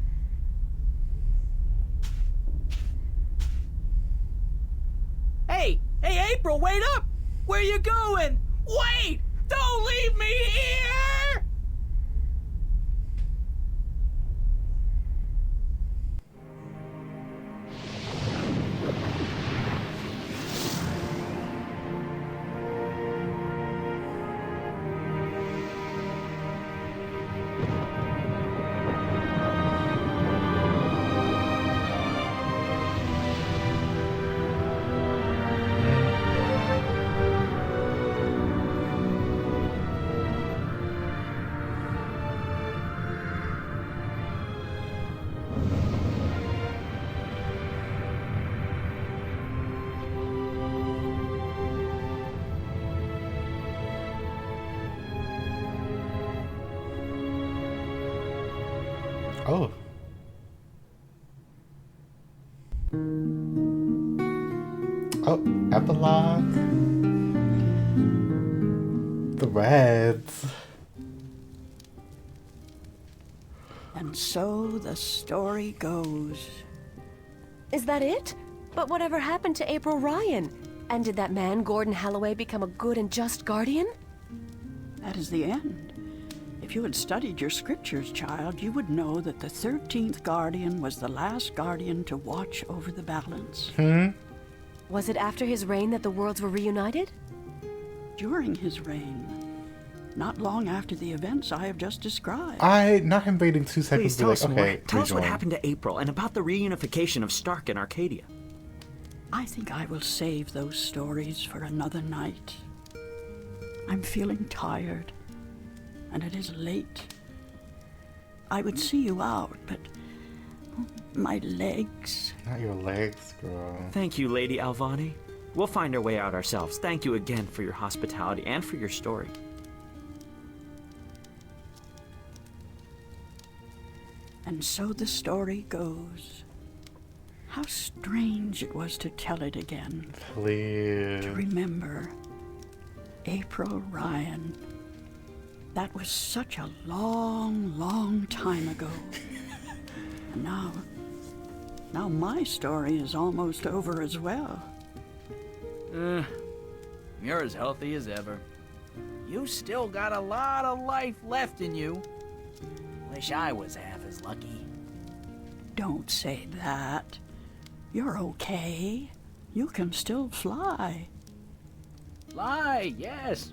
Hey! Hey, April, wait up! Where you going? Wait! Don't leave me here! Oh. Oh, epilogue. The Reds. And so the story goes. Is that it? But whatever happened to April Ryan? And did that man, Gordon Holloway, become a good and just guardian? That is the end. If you had studied your scriptures, child, you would know that the 13th guardian was the last guardian to watch over the balance. Was it after his reign that the worlds were reunited? During his reign. Not long after the events I have just described. Not him waiting 2 seconds. Please tell us more. Okay, Tell us what rejoin. happened to April and about the reunification of Stark and Arcadia. I think I will save those stories for another night. I'm feeling tired, and it is late. I would see you out, but my legs. Not your legs, girl. Thank you, Lady Alvani. We'll find our way out ourselves. Thank you again for your hospitality and for your story. And so the story goes. How strange it was to tell it again. Please. To remember April Ryan. That was such a long, long time ago. And now my story is almost over as well. You're as healthy as ever. You still got a lot of life left in you. Wish I was half as lucky. Don't say that. You're okay. You can still fly. Fly, yes.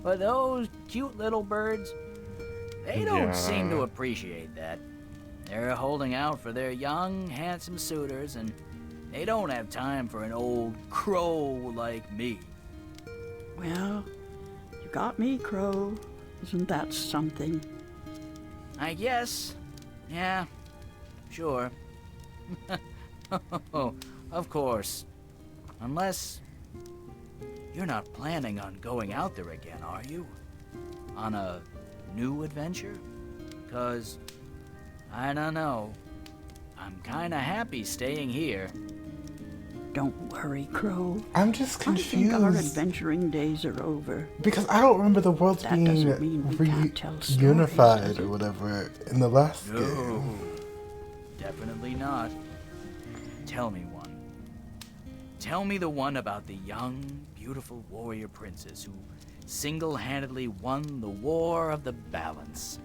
But those cute little birds, they don't seem to appreciate that. They're holding out for their young, handsome suitors, and they don't have time for an old crow like me. Well, you got me, Crow. Isn't that something? I guess. Yeah, sure. Oh, of course. Unless you're not planning on going out there again, are you? On a new adventure? 'Cause, I don't know. I'm kinda happy staying here. Don't worry, Crow. I'm just confused. I think our adventuring days are over. Because I don't remember the worlds That being doesn't mean we can't tell stories, unified does or it? whatever in the last No, game. definitely not. Tell me one. Tell me the one about the young, beautiful warrior princess who single-handedly won the War of the Balance.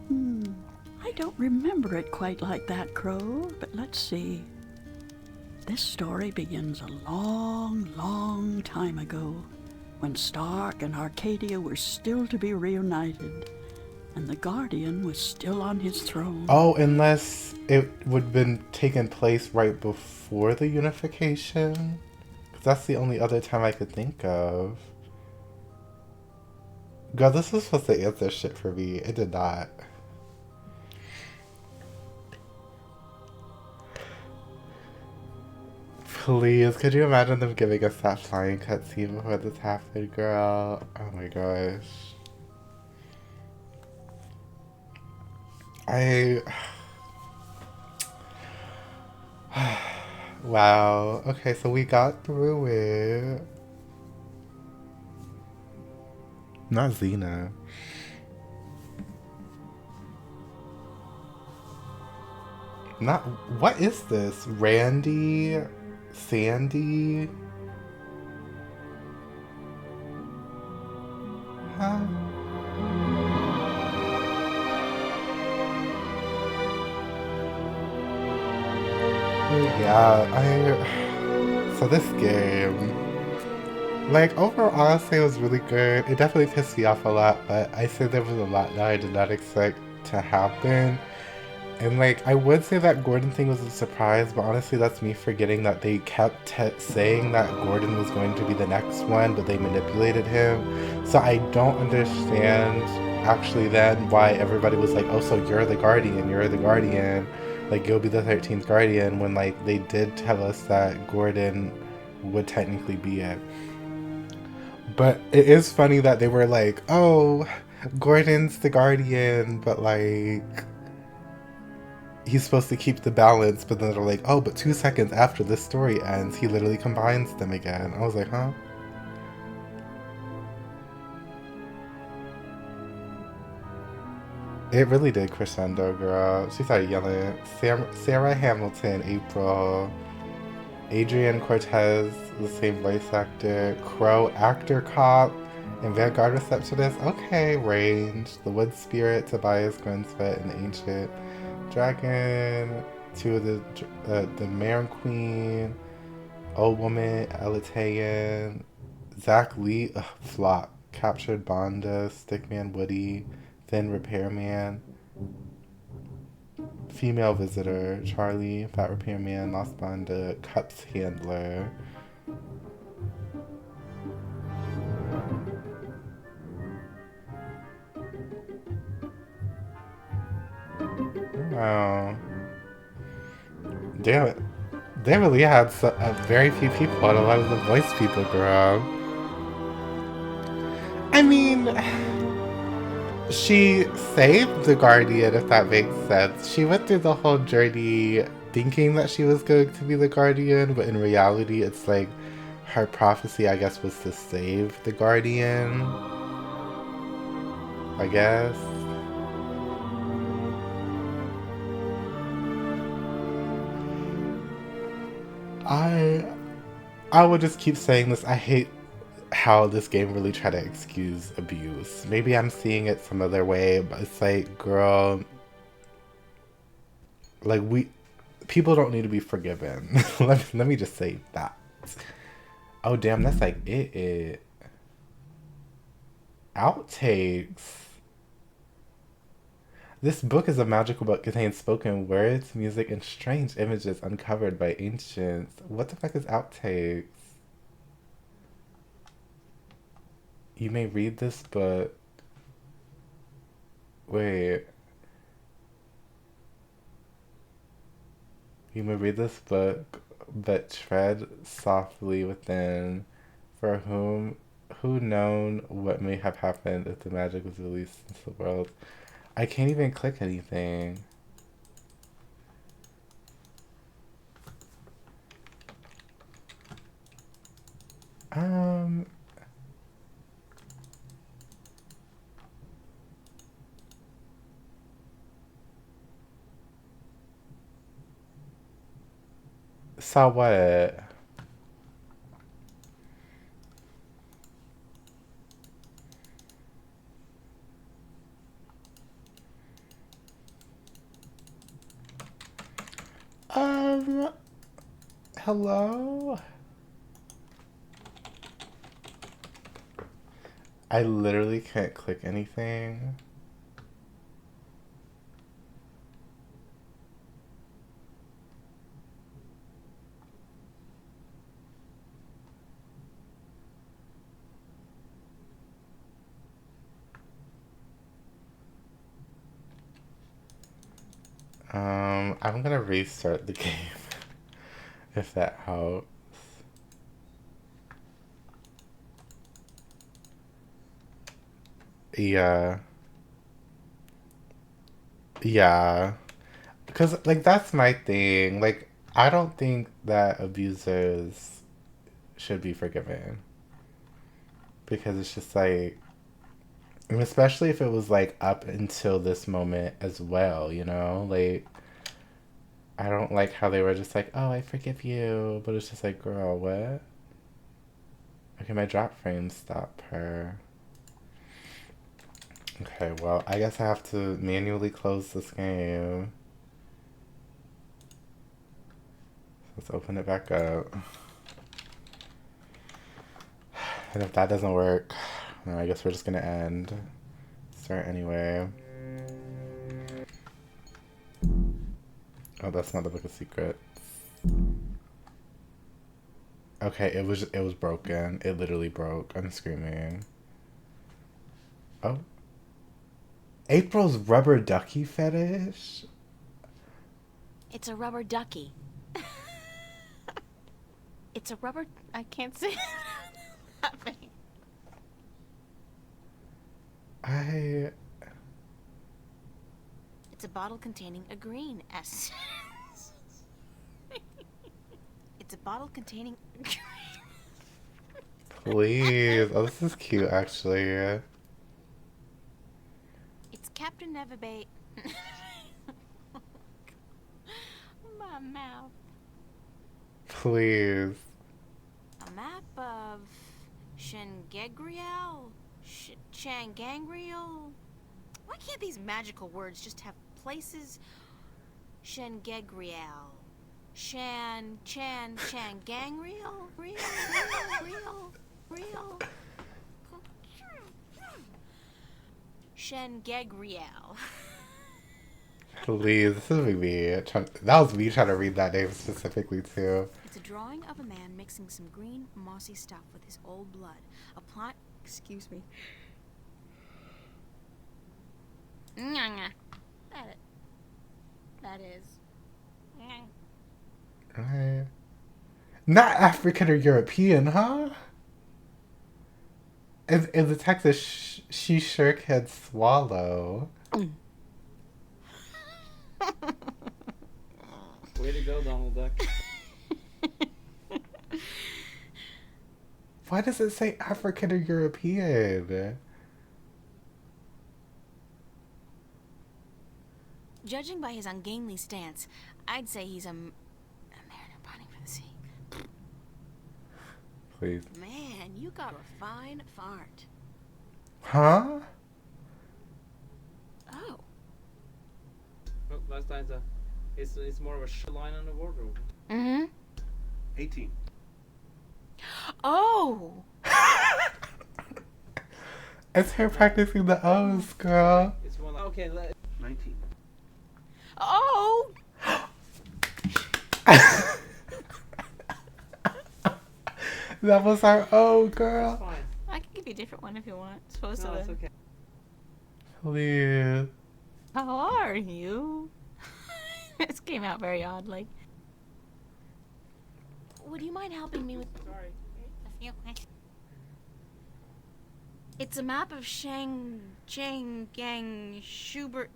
I don't remember it quite like that, Crow, but let's see. This story begins a long, long time ago, when Stark and Arcadia were still to be reunited, and the Guardian was still on his throne. Oh, unless it would have been taking place right before the unification? Because that's the only other time I could think of. God, this was supposed to answer shit for me. It did not. Please, could you imagine them giving us that flying cutscene before this happened, girl? Oh my gosh. Wow. Okay, so we got through it. Not Xena. Not... What is this? Randy? Sandy? Huh? Yeah, so this game, like, overall, honestly, it was really good. It definitely pissed me off a lot, but I say there was a lot that I did not expect to happen. And, like, I would say that Gordon thing was a surprise, but honestly, that's me forgetting that they kept saying that Gordon was going to be the next one, but they manipulated him. So I don't understand, actually, then why everybody was like, oh, so you're the Guardian. Like, you'll be the 13th Guardian, when, like, they did tell us that Gordon would technically be it. But it is funny that they were like, oh, Gordon's the guardian, but like he's supposed to keep the balance, but then they're like, oh, but 2 seconds after this story ends, he literally combines them again. I was like, huh? It really did crescendo, girl. She started yelling. Sarah Hamilton, April. Adrian Cortez, the same voice actor. Crow, actor cop. And Vanguard receptionist. Okay, Range. The Wood Spirit, Tobias Grinsfett, and the Ancient Dragon. Two of the Mare Queen. Old Woman, Elitaean. Zach Lee, flop. Captured Bonda, Stickman Woody. Thin Repairman, Female Visitor, Charlie, Fat Repairman, Lost Bonda, Cups Handler. Wow. Damn it. They really had very few people, and a lot of the voice people, girl. I mean, she saved the Guardian, if that makes sense. She went through the whole journey thinking that she was going to be the Guardian, but in reality, it's like her prophecy, I guess, was to save the Guardian. I guess. I will just keep saying this. I hate how this game really try to excuse abuse. Maybe I'm seeing it some other way, but it's like, girl, like people don't need to be forgiven. let me just say that. Oh damn, that's like it. Outtakes. This book is a magical book containing spoken words, music, and strange images uncovered by ancients. What the fuck is outtakes? You may read this book. Wait. You may read this book, but tread softly within. For who known what may have happened if the magic was released into the world. I can't even click anything. So what? Hello? I literally can't click anything. I'm gonna restart the game if that helps. Yeah. Yeah. Because, like, that's my thing. Like, I don't think that abusers should be forgiven. Because it's just like, and especially if it was like up until this moment as well, you know? Like, I don't like how they were just like, oh, I forgive you. But it's just like, girl, what? Okay, my drop frame stopped her. Okay, well, I guess I have to manually close this game. Let's open it back up. And if that doesn't work, then I guess we're just gonna end. Start anyway. Oh, that's not the Book of Secrets. Okay, it was broken. It literally broke. I'm screaming. Oh. April's rubber ducky fetish? It's a rubber ducky. It's a rubber... I can't say it. It's a bottle containing a green essence. It's a bottle containing. Please. Oh, this is cute, actually. It's Captain Neverbait. My mouth. Please. A map of Shangegriel? Changangriel? Why can't these magical words just have places? Shangegriel. Changangriel? Real. Shangegriel. Please, this is me. That was me trying to read that name specifically, too. It's a drawing of a man mixing some green, mossy stuff with his old blood. Excuse me. That is. Right. Not African or European, huh? In the text, she sure can swallow. Way to go, Donald Duck. Why does it say African or European? Judging by his ungainly stance, I'd say he's a mariner pining for the sea. Please. Man, you got a fine fart. Huh? Oh. Oh, last time's it's more of a line on the wardrobe. Mm-hmm. 18. Oh! It's her practicing the O's, girl. It's one. Okay, 19. Oh! That was our O, girl. Fine. I can give you a different one if you want. Supposed No, to. it's okay. Please. How are you? This came out very oddly. Would you mind helping me with Sorry. a few questions? It's a map of Gang Schubert.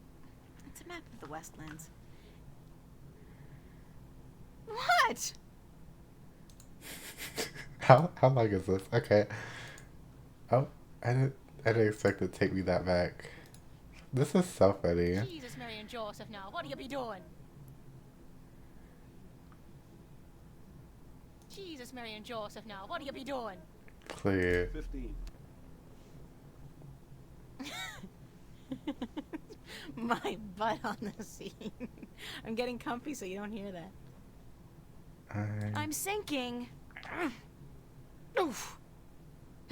It's a map of the Westlands. What? How long is this? Okay. Oh, I didn't expect it to take me that back. This is so funny. Jesus, Mary and Joseph, now what do you be doing? Jesus, Mary and Joseph, now what do you be doing? Please. 15. My butt on the scene. I'm getting comfy so you don't hear that. I'm sinking. Oof.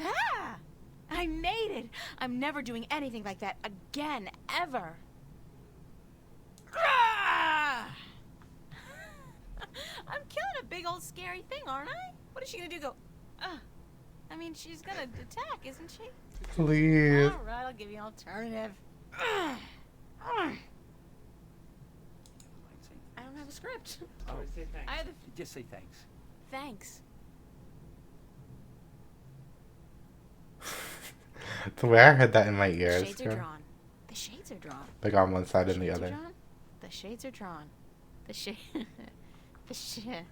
Ah! I made it. I'm never doing anything like that again, ever. Ah! I'm killing a big old scary thing, aren't I? What is she gonna do? Go? I mean, she's gonna attack, isn't she? Please. All right, I'll give you an alternative. I don't have a script. Oh, say thanks. I have the Just say thanks. thanks. The way I heard that in my ears. Shades are girl. drawn. The shades are drawn. Like on one side and the Shades are other. drawn. The shades are drawn. The shade. The shade.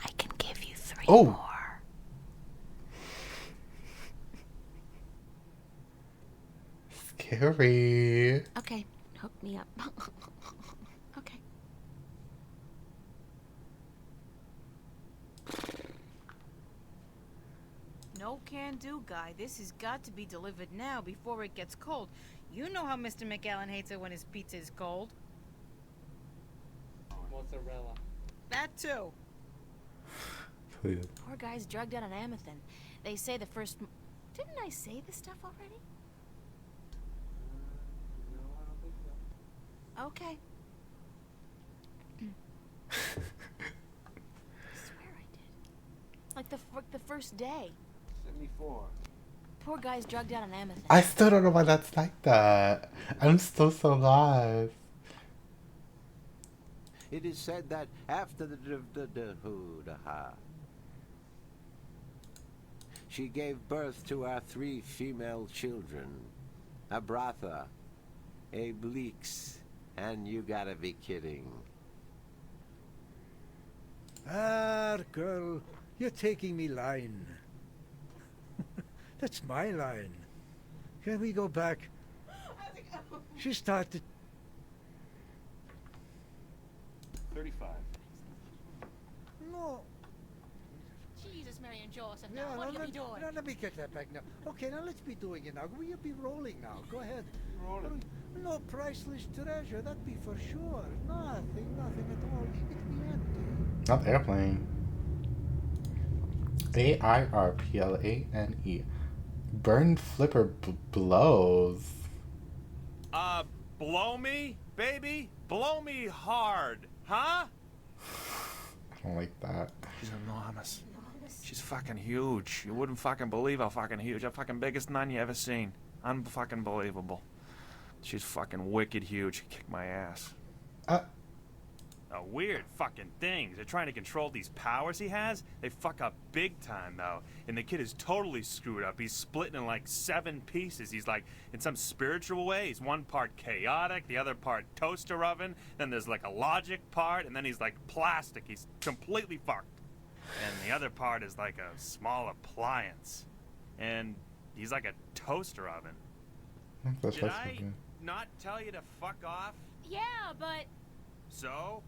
I can give you 3 more. Scary. Okay, hook me up. Okay. No can do, guy. This has got to be delivered now before it gets cold. You know how Mr. McAllen hates it when his pizza is cold. Mozzarella. That too. Please. Poor guy's drugged out on Amethyst. They say the first. Didn't I say this stuff already? No, I don't think so. Okay. I swear I did. Like the first day. 74. Poor guy's drugged out on Amethyst. I still don't know why that's like that. I'm still so lost. It is said that after the She gave birth to our 3 female children. Abratha, a Bleaks, and you gotta be kidding. Ah, girl, you're taking me line. That's my line. Can we go back? She started... 35. No. Jesus, Mary and Joseph, Yeah, now, what now are you doing? let me get that back now. Okay, now let's be doing it now. We'll be rolling now. Go ahead. Rolling. No priceless treasure, that be for sure. Nothing at all. It be empty. Not the airplane. AIRPLANE. Burn Flipper blows. Blow me, baby? Blow me hard, huh? I don't like that. She's enormous. She's fucking huge. You wouldn't fucking believe how fucking huge. The fucking biggest nun you ever seen. Unfucking believable. She's fucking wicked huge. She kicked my ass. A weird fucking things. They're trying to control these powers he has. They fuck up big time, though. And the kid is totally screwed up. He's split in like 7 pieces. He's like, in some spiritual way, he's one part chaotic, the other part toaster oven, then there's like a logic part, and then he's like plastic. He's completely fucked. And the other part is like a small appliance. And he's like a toaster oven. Did I not tell you to fuck off? Yeah, but... So?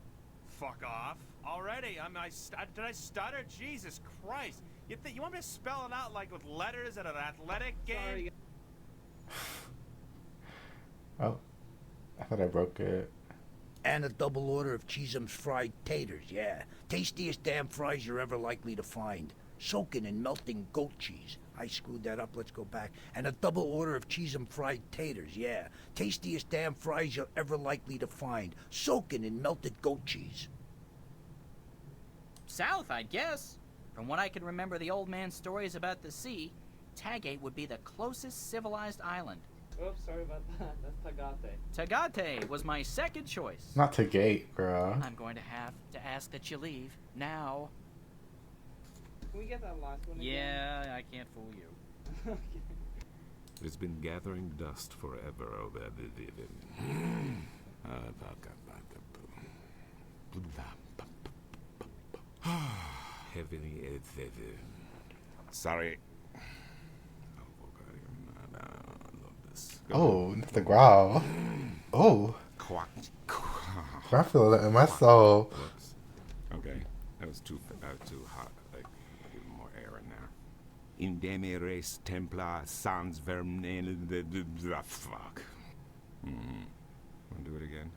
Fuck off already. Did I stutter? Jesus Christ! You want me to spell it out like with letters at an athletic game? Oh, I thought I broke it. And a double order of Cheesum's fried taters, yeah. Tastiest damn fries you're ever likely to find. Soaking in melting goat cheese. I screwed that up, let's go back. And a double order of Cheesum fried taters, yeah. Tastiest damn fries you're ever likely to find. Soaking in melted goat cheese. South, I guess. From what I can remember the old man's stories about the sea, Tagate would be the closest civilized island. Oops, sorry about that. That's Tagate. Tagate was my second choice. Not to gate, girl. I'm going to have to ask that you leave now. Can we get that last one again? Yeah, I can't fool you. It's been gathering dust forever over heavily. Sorry. Oh, not the growl. Oh. I feel that in my soul. Whoops. Okay, that was too hot. Like, give more air in there. Indeme res templa sans vermine. Fuck. Wanna do it again?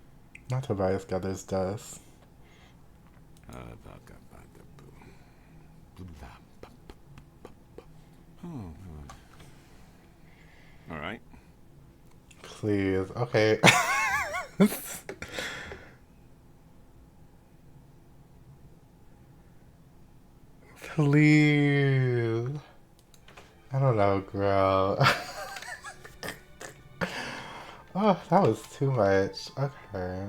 Not Tobias gathers dust. All right. Please. Okay. Please. I don't know, girl. Oh, that was too much. Okay.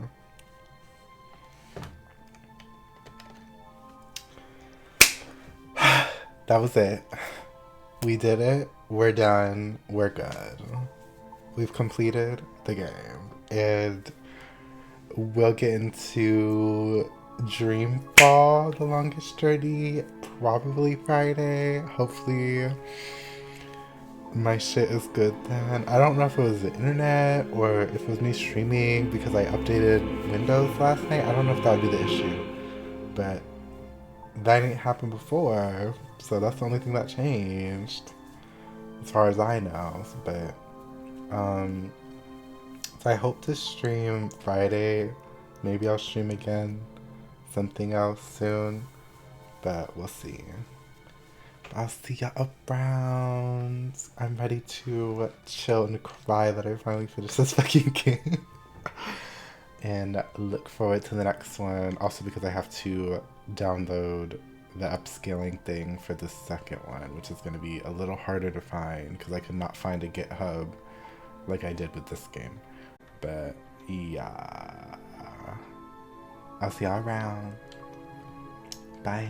That was it. We did it. We're done. We're good. We've completed the game. And we'll get into Dreamfall, The Longest Journey, probably Friday. Hopefully my shit is good then. I don't know if it was the internet or if it was me streaming because I updated Windows last night. I don't know if that would be the issue. But that didn't happen before. So that's the only thing that changed. As far as I know. But so I hope to stream Friday. Maybe I'll stream again something else soon, but we'll see. I'll see y'all around. I'm ready to chill and cry that I finally finished this fucking game. And look forward to the next one. Also because I have to download the upscaling thing for the second one, which is going to be a little harder to find because I could not find a GitHub like I did with this game. But yeah, I'll see y'all around. Bye.